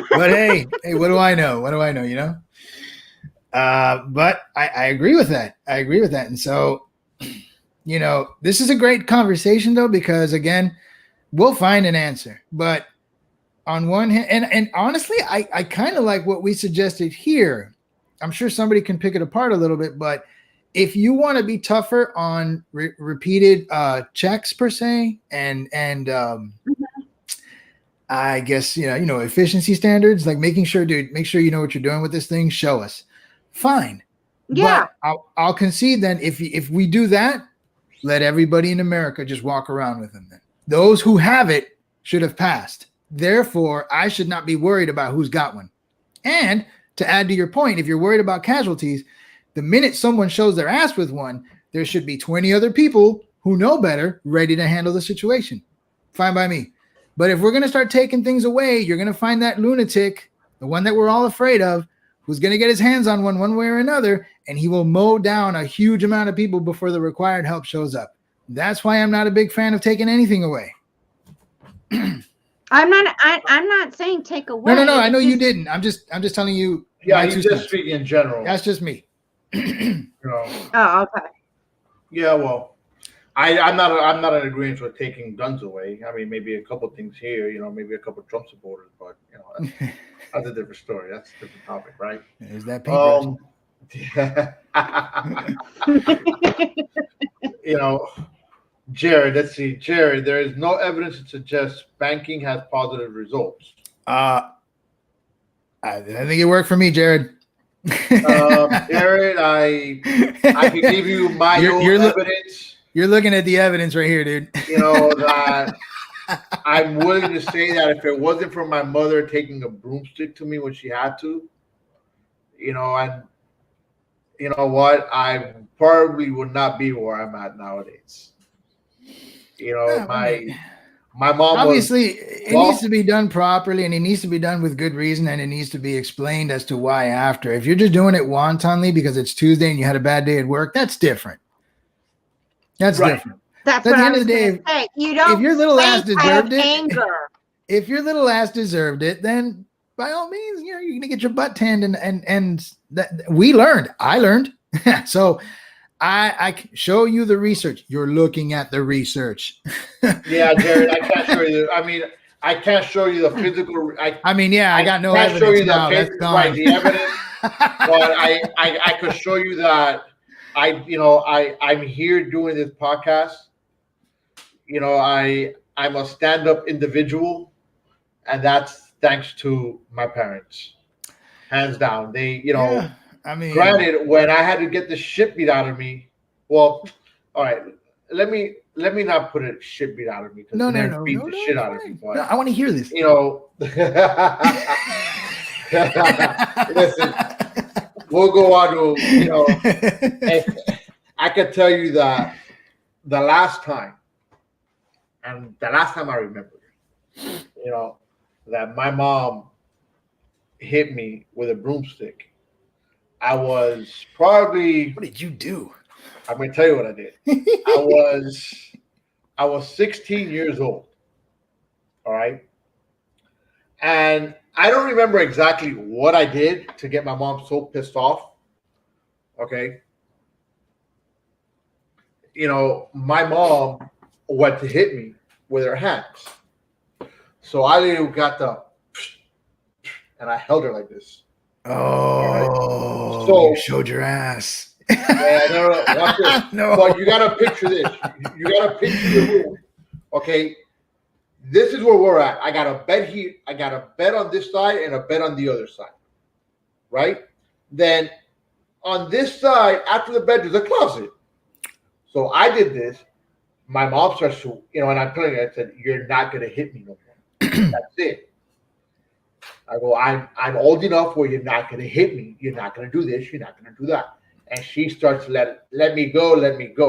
But hey, what do I know? What do I know? But I agree with that. I agree with that. And so, this is a great conversation though, because again, we'll find an answer. But on one hand, and honestly, I kind of like what we suggested here. I'm sure somebody can pick it apart a little bit, but if you want to be tougher on repeated checks per se, and I guess efficiency standards, like make sure you know what you're doing with this thing. Show us, fine. Yeah. But I'll concede then if we do that, let everybody in America just walk around with them. Then those who have it should have passed. Therefore, I should not be worried about who's got one. And to add to your point, if you're worried about casualties, the minute someone shows their ass with one, there should be 20 other people who know better ready to handle the situation. Fine by me. But if we're going to start taking things away, you're going to find that lunatic, the one that we're all afraid of, who's going to get his hands on one way or another, and he will mow down a huge amount of people before the required help shows up. That's why I'm not a big fan of taking anything away. I'm not saying take away. No. I know you didn't. I'm just telling you. Yeah, you just speak in general. That's just me. Oh, okay. Yeah, well, I'm not in agreement with taking guns away. I mean, maybe a couple things here, maybe a couple Trump supporters, but that's a different story. That's a different topic, right? There's that paper. Jared, let's see. Jared, there is no evidence to suggest banking has positive results. I think it worked for me, Jared. Jared, I can give you my own evidence. You're looking at the evidence right here, dude. That I'm willing to say that if it wasn't for my mother taking a broomstick to me when she had to, and you know what, I probably would not be where I'm at nowadays. My mom obviously it needs to be done properly, and it needs to be done with good reason, and it needs to be explained as to why after. If you're just doing it wantonly because it's Tuesday and you had a bad day at work, that's different. That's right. Different. That's at what the I end was of the day. Say. You don't. If your little ass deserved it, anger. If your little ass deserved it, then by all means, you're gonna get your butt tanned, and that we learned. I learned. So I show you the research. You're looking at the research. Yeah, Jared, I can't show you. I can't show you the physical. I got no evidence show you now. That's gone. Right, the evidence. But I could show you that I'm here doing this podcast. I'm a stand-up individual, and that's thanks to my parents, hands down. They, granted, when I had to get the shit beat out of me, well, all right, let me not put it shit beat out of me. No, beat the shit out of me. But, I want to hear this. Listen, we'll go on to, I could tell you that the last time I remember, that my mom hit me with a broomstick, I was probably. What did you do? I'm going to tell you what I did. I was 16 years old. All right. And I don't remember exactly what I did to get my mom so pissed off. Okay. My mom went to hit me with her hands. So I literally got and I held her like this. Oh, so you showed your ass. Yeah, no. Watch this. No. But you got to picture this. You got to picture the room. Okay. This is where we're at. I got a bed here. I got a bed on this side and a bed on the other side. Right? Then on this side, after the bed, there's a closet. So I did this. My mom starts to, and I'm telling her, I said, "You're not going to hit me no more." That's it. I go, I'm old enough where you're not going to hit me. You're not going to do this. You're not going to do that. And she starts to let me go.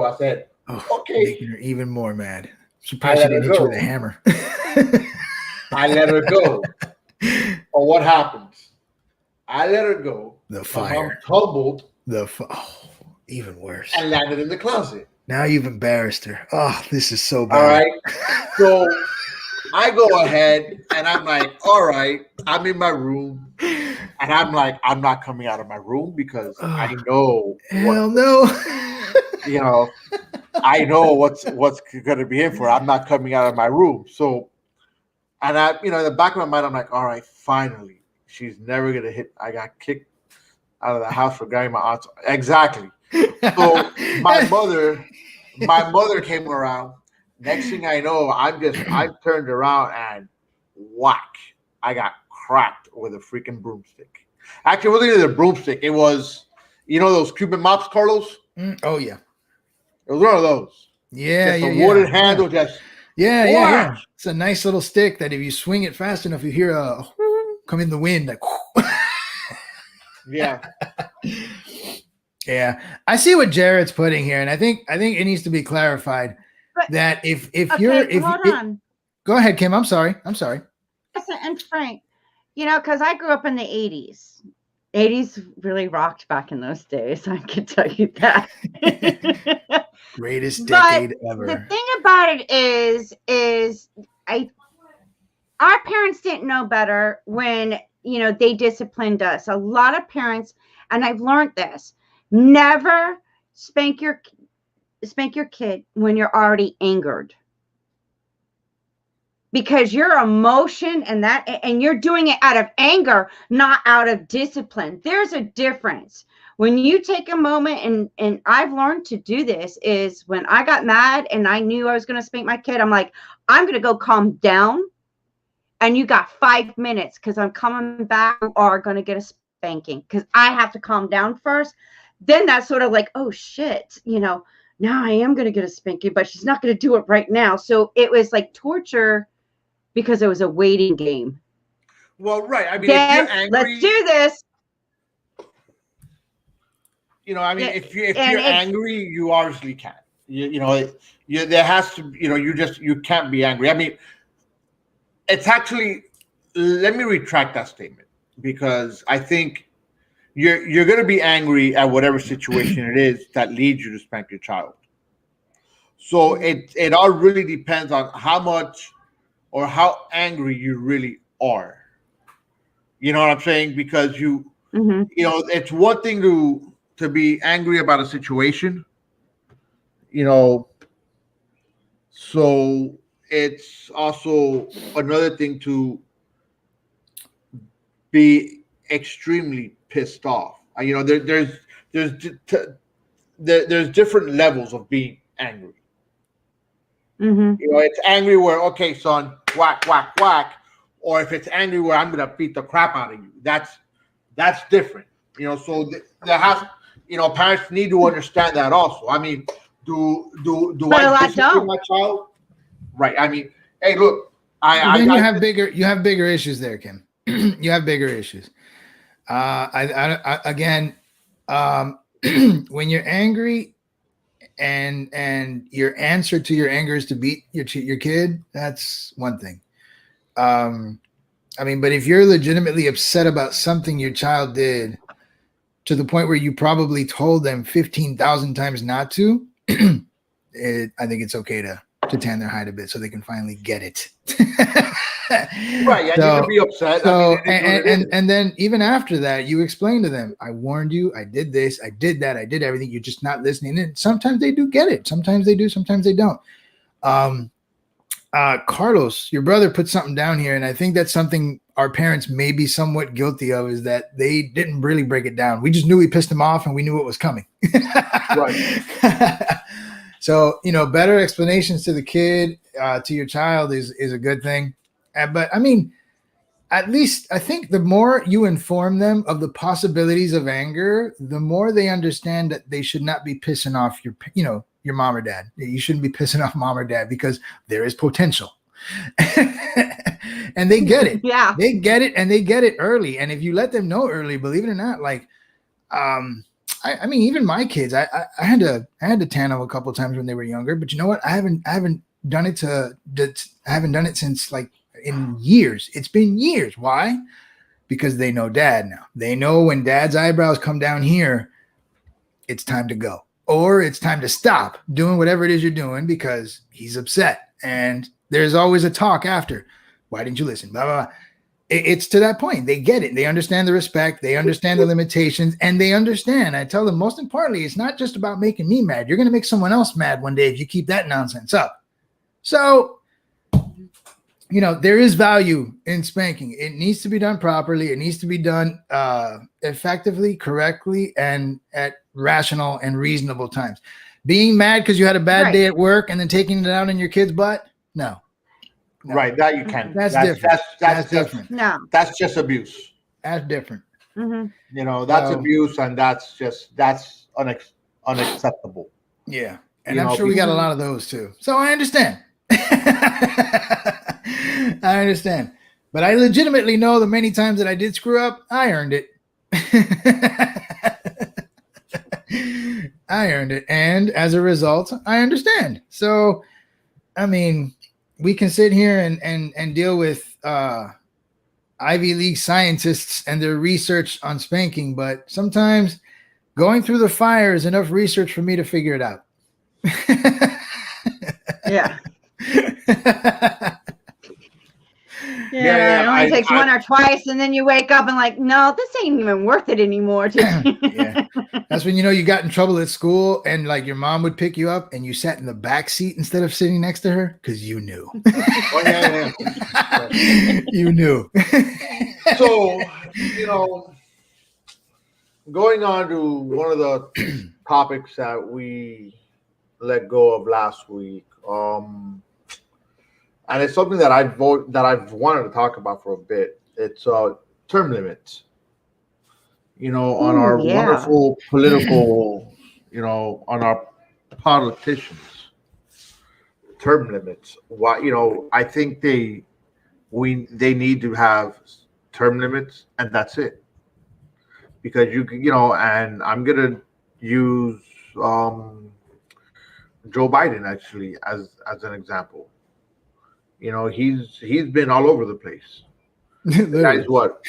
I said, okay. Making her even more mad. Surprised she didn't hit you with a hammer. I let her go. Or what happens? I let her go. The fire. My mom tumbled. Even worse. And landed in the closet. Now you've embarrassed her. Oh, this is so bad. All right. So I go ahead and I'm like, all right, I'm in my room. And I'm like, I'm not coming out of my room because I know Hell no. you know, I know what's going to be in for. I'm not coming out of my room. So, and I, in the back of my mind, I'm like, all right, finally, she's never going to hit. I got kicked out of the house for grabbing my aunt. Exactly. So my mother came around. Next thing I know, I turned around and whack, I got cracked with a freaking broomstick. Actually, it wasn't even a broomstick. It was, those Cuban mops, Carlos? Oh, yeah. It was one of those. Yeah, just a wooden handle, just yeah. It's a nice little stick that if you swing it fast enough, you hear a come in the wind. Like, yeah. Yeah. I see what Jared's putting here, and I think it needs to be clarified that if hold on. Go ahead, Kim. I'm sorry. And Frank, because I grew up in the 80s. 80s really rocked back in those days. I can tell you that. Greatest decade ever. The thing about it is our parents didn't know better when, they disciplined us. A lot of parents, and I've learned this, never spank your kid when you're already angered. Because your emotion and you're doing it out of anger, not out of discipline. There's a difference. When you take a moment, and I've learned to do this, is when I got mad and I knew I was going to spank my kid, I'm like, I'm going to go calm down. And you got 5 minutes because I'm coming back or going to get a spanking because I have to calm down first. Then that's sort of like, oh shit, now I am going to get a spanking, but she's not going to do it right now. So it was like torture. Because it was a waiting game. Well, right. I mean, Yes, if you're angry, let's do this. If you're angry, you obviously can't. There has to. You can't be angry. I mean, it's actually. Let me retract that statement because I think you're going to be angry at whatever situation it is that leads you to spank your child. So it all really depends on how much or how angry you really are. You know what I'm saying? Because it's one thing to be angry about a situation, so it's also another thing to be extremely pissed off. There's different levels of being angry. Mm-hmm. It's angry where, okay, son, whack, whack, whack. Or if it's angry where I'm going to beat the crap out of you. That's different. So there has, parents need to understand that also. I mean, do I discipline my child? Right. I mean, hey, look, you have bigger issues there, Kim. You have bigger issues. Again, when you're angry, and your answer to your anger is to beat your kid, that's one thing. But if you're legitimately upset about something your child did to the point where you probably told them 15,000 times not to, I think it's okay to tan their hide a bit so they can finally get it. Right, yeah, you can be upset. So, and then even after that, you explain to them, I warned you, I did this, I did that, I did everything. You're just not listening. And sometimes they do get it. Sometimes they do, sometimes they don't. Carlos, your brother put something down here, and I think that's something our parents may be somewhat guilty of, is that they didn't really break it down. We just knew we pissed them off and we knew what was coming. Right. So, better explanations to the kid, to your child is a good thing. But I mean, at least I think the more you inform them of the possibilities of anger, the more they understand that they should not be pissing off your mom or dad. You shouldn't be pissing off mom or dad because there is potential. And they get it. Yeah. They get it, and they get it early. And if you let them know early, believe it or not, like, I mean, even my kids, I had to tan them a couple of times when they were younger, but you know what? I haven't done it I haven't done it since like in years. It's been years. Why? Because they know dad now. They know when dad's eyebrows come down here, it's time to go, or it's time to stop doing whatever it is you're doing because he's upset. And There's always a talk after. Why didn't you listen? Blah, blah, blah. It's to that point. They get it. They understand the respect. They understand the limitations, and they understand. I tell them, most importantly, it's not just about making me mad. You're going to make someone else mad one day if you keep that nonsense up. So, there is value in spanking. It needs to be done properly. It needs to be done effectively, correctly, and at rational and reasonable times. Being mad because you had a bad day at work and then taking it out on your kid's butt? No. Right, that you can't. That's different. That's different. No, That's just abuse. That's different. Mm-hmm. That's abuse, and that's unacceptable. Yeah, and I'm sure we got a lot of those too. So I understand. I understand, but I legitimately know the many times that I did screw up, I earned it. I earned it, and as a result, I understand. So, I mean, we can sit here and deal with Ivy League scientists and their research on spanking, but sometimes going through the fire is enough research for me to figure it out. Yeah. It only takes one or twice, and then you wake up and like, no, this ain't even worth it anymore. Yeah. That's when you got in trouble at school, and like your mom would pick you up, and you sat in the back seat instead of sitting next to her because you knew. Oh, yeah. You knew. So, going on to one of the topics that we let go of last week, and it's something that I've wanted to talk about for a bit. It's term limits. On our wonderful political, on our politicians, term limits. Why? I think they need to have term limits, and that's it. Because and I'm gonna use Joe Biden actually as an example. He's been all over the place. The guy's what?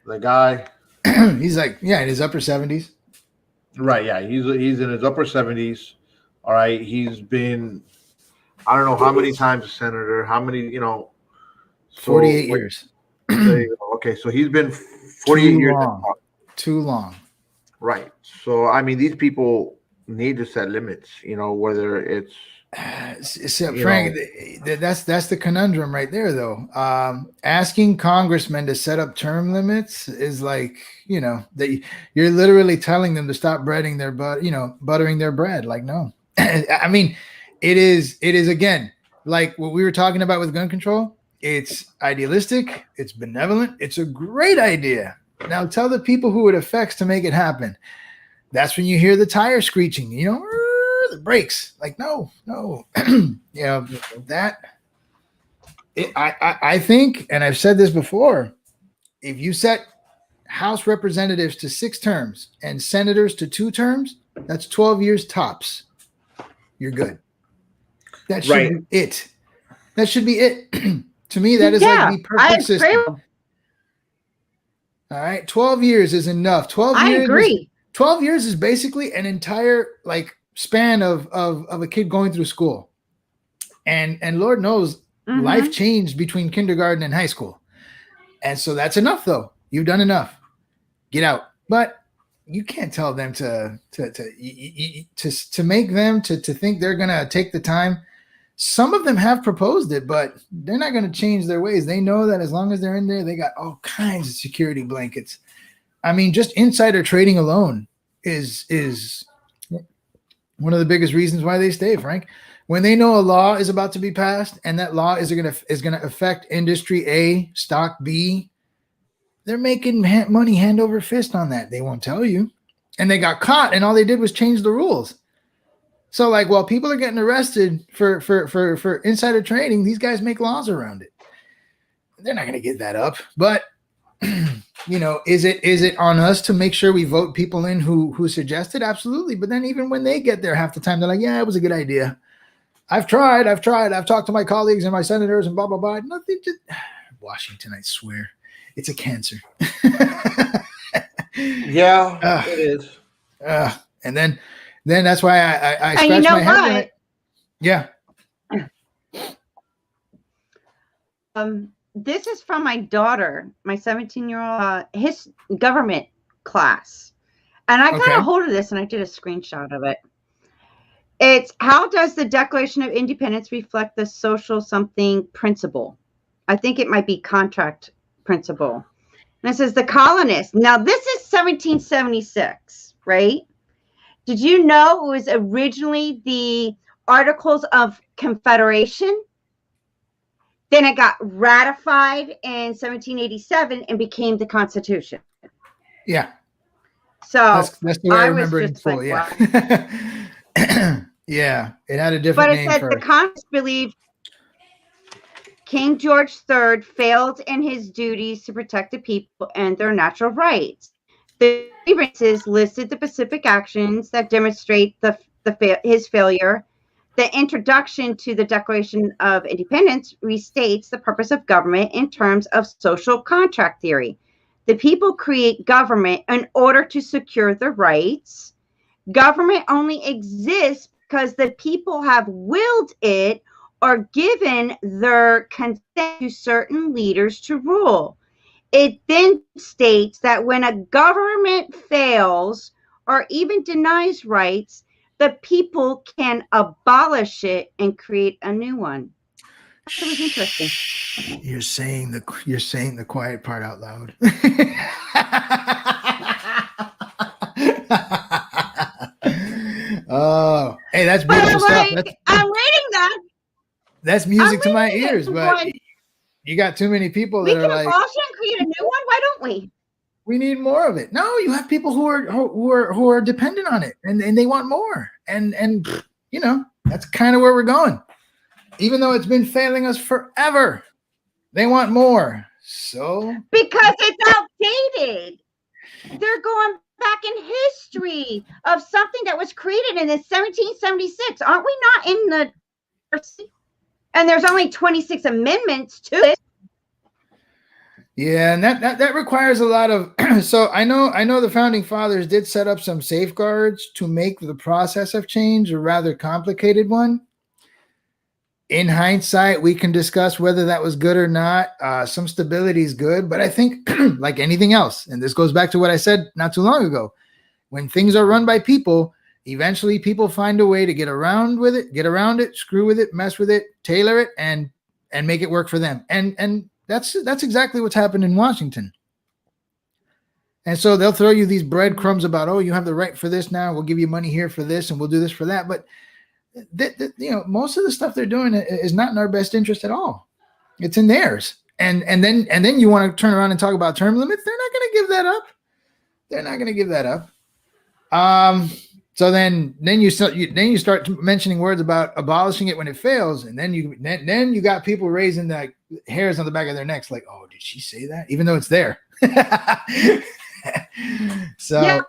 The guy. He's like, in his upper 70s. Right. Yeah. He's in his upper 70s. All right. He's been, I don't know how many times a senator. How many? 48 years. Okay. So he's been 48 years. Too long. Right. So I mean, these people need to set limits. Whether it's. Frank, that's the conundrum right there, though. Asking congressmen to set up term limits is like, that you're literally telling them to stop buttering their bread. Like, no. I mean, it is again like what we were talking about with gun control. It's idealistic, it's benevolent, it's a great idea. Now tell the people who it affects to make it happen. That's when you hear the tire screeching, the brakes. Like, no. I think, and I've said this before, if you set House representatives to 6 terms and senators to 2 terms, that's 12 years tops. You're good. That should be it. That should be it. To me, that is like the perfect system. All right. 12 years is enough. 12 years. I agree. 12 years is basically an entire span of a kid going through school, and Lord knows life changed between kindergarten and high school, and so that's enough. Though you've done enough, get out. But you can't tell them to make them to think they're gonna take the time. Some of them have proposed it, but they're not gonna change their ways. They know that as long as they're in there, they got all kinds of security blankets. I mean, just insider trading alone is one of the biggest reasons why they stay, Frank. When they know a law is about to be passed and that law is going to affect industry A, stock B, they're making money hand over fist on that. They won't tell you. And they got caught, and all they did was change the rules. So, while people are getting arrested for insider trading, these guys make laws around it. They're not going to get that up. But is it on us to make sure we vote people in who suggest it? Absolutely. But then even when they get there, half the time they're like, yeah, it was a good idea. I've tried. I've talked to my colleagues and my senators and blah, blah, blah. Nothing. Just Washington, I swear. It's a cancer. Yeah, it is. And then that's why I scratch my head. Yeah. This is from my daughter, my 17-year-old, his government class. And I got a hold of this and I did a screenshot of it. It's how does the Declaration of Independence reflect the social something principle? I think it might be contract principle. And it says the colonists. Now, this is 1776, right? Did you know it was originally the Articles of Confederation? Then it got ratified in 1787 and became the Constitution. Yeah. So that's the way I remember it in full. like, yeah. Wow. Yeah. It had a different name. But it said the colonists believed King George III failed in his duties to protect the people and their natural rights. The grievances listed the specific actions that demonstrate his failure. The introduction to the Declaration of Independence restates the purpose of government in terms of social contract theory. The people create government in order to secure their rights. Government only exists because the people have willed it or given their consent to certain leaders to rule. It then states that when a government fails or even denies rights, the people can abolish it and create a new one. That was interesting. You're saying the quiet part out loud. Oh, hey, that's beautiful stuff. I'm reading that. That's music to my ears, but you got too many people that are like, we can abolish and create a new one. Why don't we? We need more of it. No, you have people who are dependent on it, and they want more, and you know, that's kind of where we're going. Even though it's been failing us forever, they want more. So because it's outdated, they're going back in history of something that was created in 1776. Aren't we not in the? And there's only 26 amendments to it. Yeah, and that requires a lot of. So I know the founding fathers did set up some safeguards to make the process of change a rather complicated one. In hindsight, we can discuss whether that was good or not. Some stability is good, but I think like anything else, and this goes back to what I said not too long ago, when things are run by people, eventually people find a way to get around it, screw with it, mess with it, tailor it, and make it work for them. And that's exactly what's happened in Washington. And so they'll throw you these breadcrumbs about, oh, you have the right for this now. We'll give you money here for this, and we'll do this for that. But you know, most of the stuff they're doing is not in our best interest at all. It's in theirs. And then you want to turn around and talk about term limits. They're not going to give that up. They're not going to give that up. So then you start mentioning words about abolishing it when it fails, and then you got people raising the hairs on the back of their necks, like, oh, did she say that? Even though it's there. So yeah.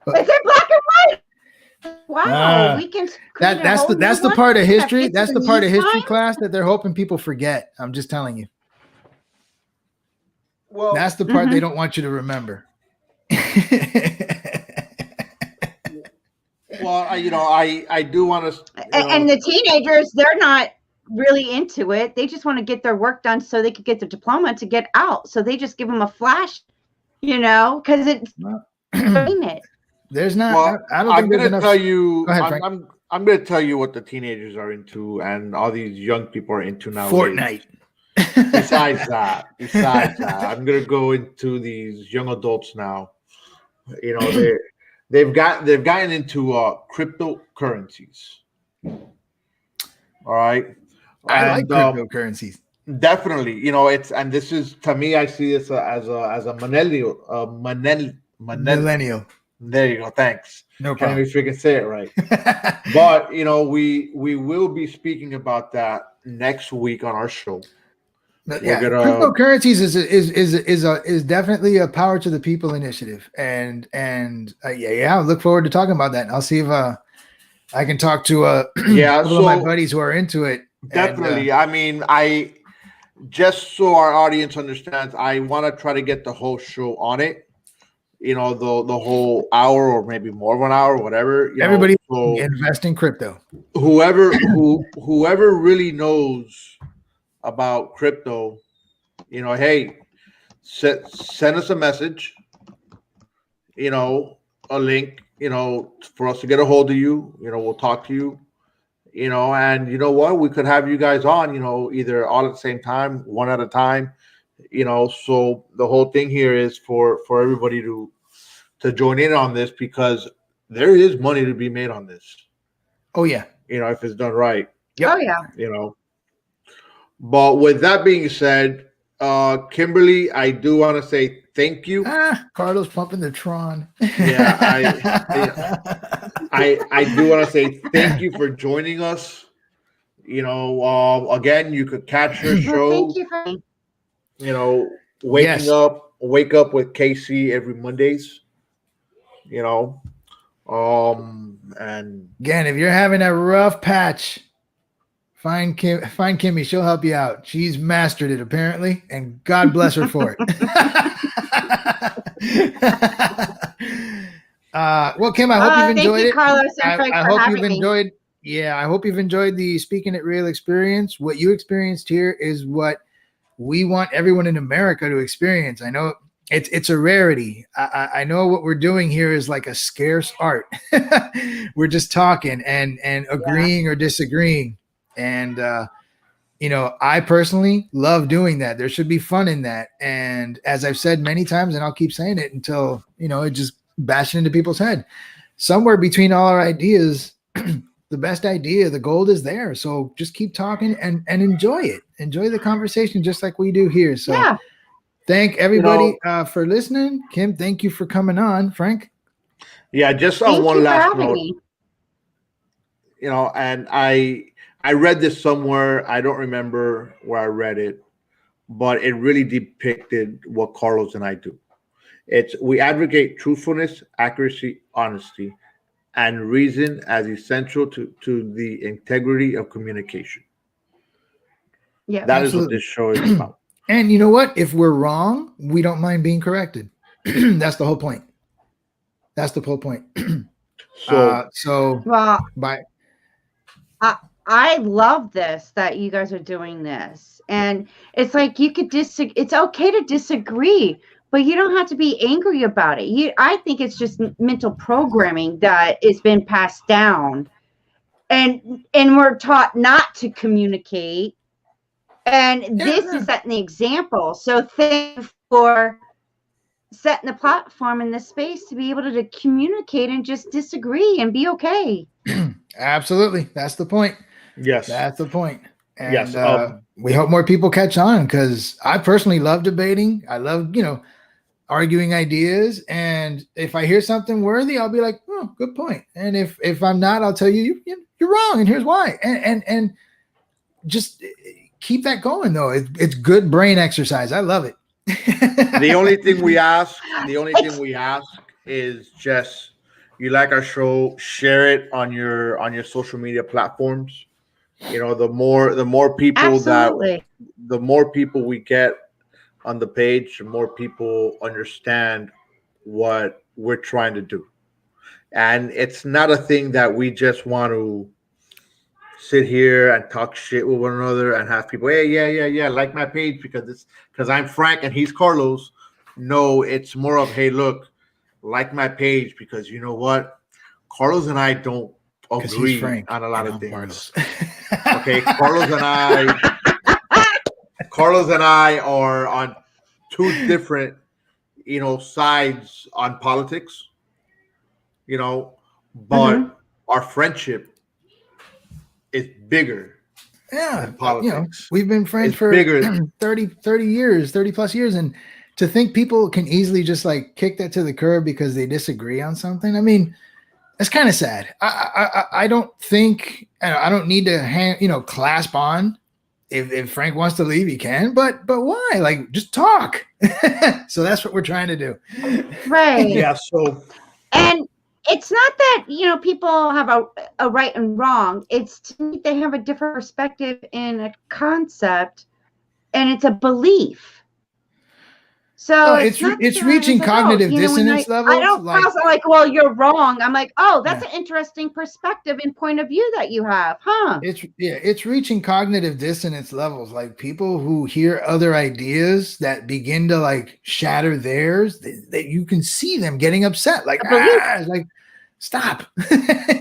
It's in black and white. Wow, we can. That's the part of history. That's the part of history class that they're hoping people forget. I'm just telling you. Well, that's the part they don't want you to remember. Well, I do want to. And the teenagers, they're not really into it. They just want to get their work done so they could get their diploma to get out. So they just give them a flash, because it's it. There's not. Well, I don't think there's enough. Tell you. Go ahead, Frank. I'm going to tell you what the teenagers are into, and all these young people are into now. Fortnite. Besides that, I'm going to go into these young adults now. They've gotten into cryptocurrencies. All right. I like cryptocurrencies. Definitely. And this is, to me, I see this as a millennial. There you go. Thanks. No problem. Can't even freaking say it right. But we will be speaking about that next week on our show. Yeah, cryptocurrencies is definitely a power to the people initiative, and I look forward to talking about that. I'll see if I can talk to a couple of my buddies who are into it. Definitely. I just so our audience understands, I want to try to get the whole show on it. The whole hour or maybe more of an hour, whatever. Everybody invest in crypto. Whoever really knows about crypto, hey, send us a message, a link, for us to get a hold of you. We'll talk to you, and you know what? We could have you guys on, either all at the same time, one at a time, So the whole thing here is for everybody to join in on this, because there is money to be made on this. Oh yeah. If it's done right. Yep. Oh yeah. But with that being said, Kimberly, I do want to say thank you. Carlos pumping the Tron. Yeah, I do want to say thank you for joining us. Again, you could catch her show. Well, thank you for Wake up with KC every Mondays. And again, if you're having a rough patch, find Kimmy. She'll help you out. She's mastered it apparently, and God bless her for it. Well, Kim, I hope you've enjoyed it. Carlos and Frank, I for hope having you've me. enjoyed. Yeah, I hope you've enjoyed the Speaking It Real experience. What you experienced here is what we want everyone in America to experience. I know it's a rarity. I know what we're doing here is like a scarce art. We're just talking and agreeing or disagreeing. And, I personally love doing that. There should be fun in that. And as I've said many times, and I'll keep saying it until, it just bashing into people's head, somewhere between all our ideas, the best idea, the gold is there. So just keep talking and enjoy it. Enjoy the conversation just like we do here. So Yeah. thank everybody for listening. Kim, thank you for coming on. Frank? Yeah, just Thank on one you for last having note, me. And I read this somewhere. I don't remember where I read it, but it really depicted what Carlos and I do. We advocate truthfulness, accuracy, honesty, and reason as essential to the integrity of communication. Yeah. That is Absolutely. what this show is about. And you know what? If we're wrong, we don't mind being corrected. That's the whole point. That's the whole point. Well, bye. I love this that you guys are doing this, and it's like you could it's okay to disagree, but you don't have to be angry about it. I think it's just mental programming that has been passed down, and we're taught not to communicate. And this is setting the example. So thank you for setting the platform in this space to be able to communicate and just disagree and be okay. Absolutely. That's the point. Yes. That's the point. And Yes. We hope more people catch on, because I personally love debating. I love, arguing ideas. And if I hear something worthy, I'll be like, oh, good point. And if I'm not, I'll tell you, you're wrong. And here's why. And just keep that going, though. It's good brain exercise. I love it. The only thing we ask is just, you like our show, share it on your social media platforms. The more people Absolutely. the more people we get on the page, the more people understand what we're trying to do. And it's not a thing that we just want to sit here and talk shit with one another and have people, hey, yeah, like my page because I'm Frank and he's Carlos. No, it's more of, hey, look, like my page because you know what? Carlos and I don't agree on a lot of things. Okay, Carlos and I are on two different, sides on politics, but our friendship is bigger. Yeah, than politics. We've been friends It's for bigger. 30 years, 30 plus years. And to think people can easily just like kick that to the curb because they disagree on something. I mean, it's kind of sad. I don't think, I don't need to clasp on. If Frank wants to leave, he can, but why? Like, just talk. So that's what we're trying to do. Right. Yeah. So, and it's not that, people have a right and wrong. It's to me, they have a different perspective in a concept, and it's a belief. So it's not it's that reaching like, cognitive when dissonance I levels. don't Like, cross it like, well, you're wrong. I'm like, oh, that's Yeah. an interesting perspective and point of view that you have, huh? it's reaching cognitive dissonance levels. Like people who hear other ideas that begin to like shatter theirs, that you can see them getting upset. Like, I believe- it's like, stop.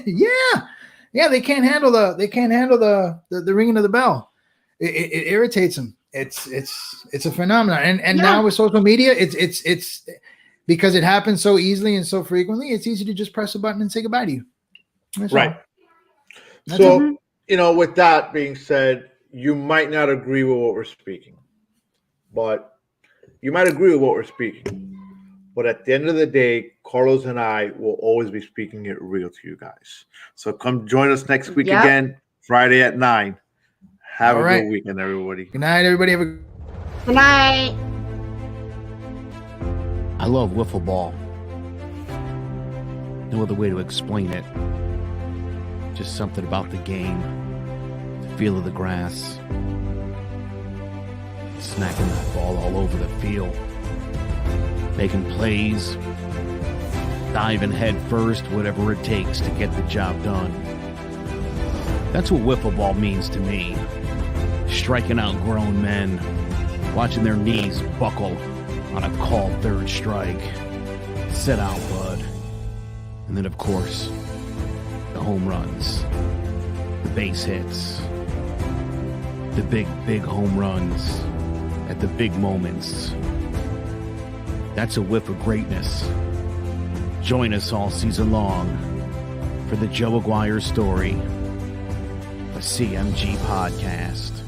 yeah, they can't handle the ringing of the bell. It irritates them. It's a phenomenon. And Yeah. now with social media, it's because it happens so easily and so frequently, it's easy to just press a button and say goodbye to you. That's Right. all. That's So, Mhm. with that being said, you might not agree with what we're speaking, but you might agree with what we're speaking. But at the end of the day, Carlos and I will always be speaking it real to you guys. So come join us next week Yep. again, Friday at 9. Have All a right. good weekend, everybody. Good night, everybody. Have a Good night. I love wiffle ball. No other way to explain it. Just something about the game, the feel of the grass, smacking that ball all over the field, making plays, diving head first, whatever it takes to get the job done. That's what wiffle ball means to me. Striking out grown men, watching their knees buckle on a called third strike. Sit out, bud. And then, of course, the home runs, the base hits, the big home runs at the big moments. That's a whiff of greatness. Join us all season long for the Joe Aguirre Story, a CMG podcast.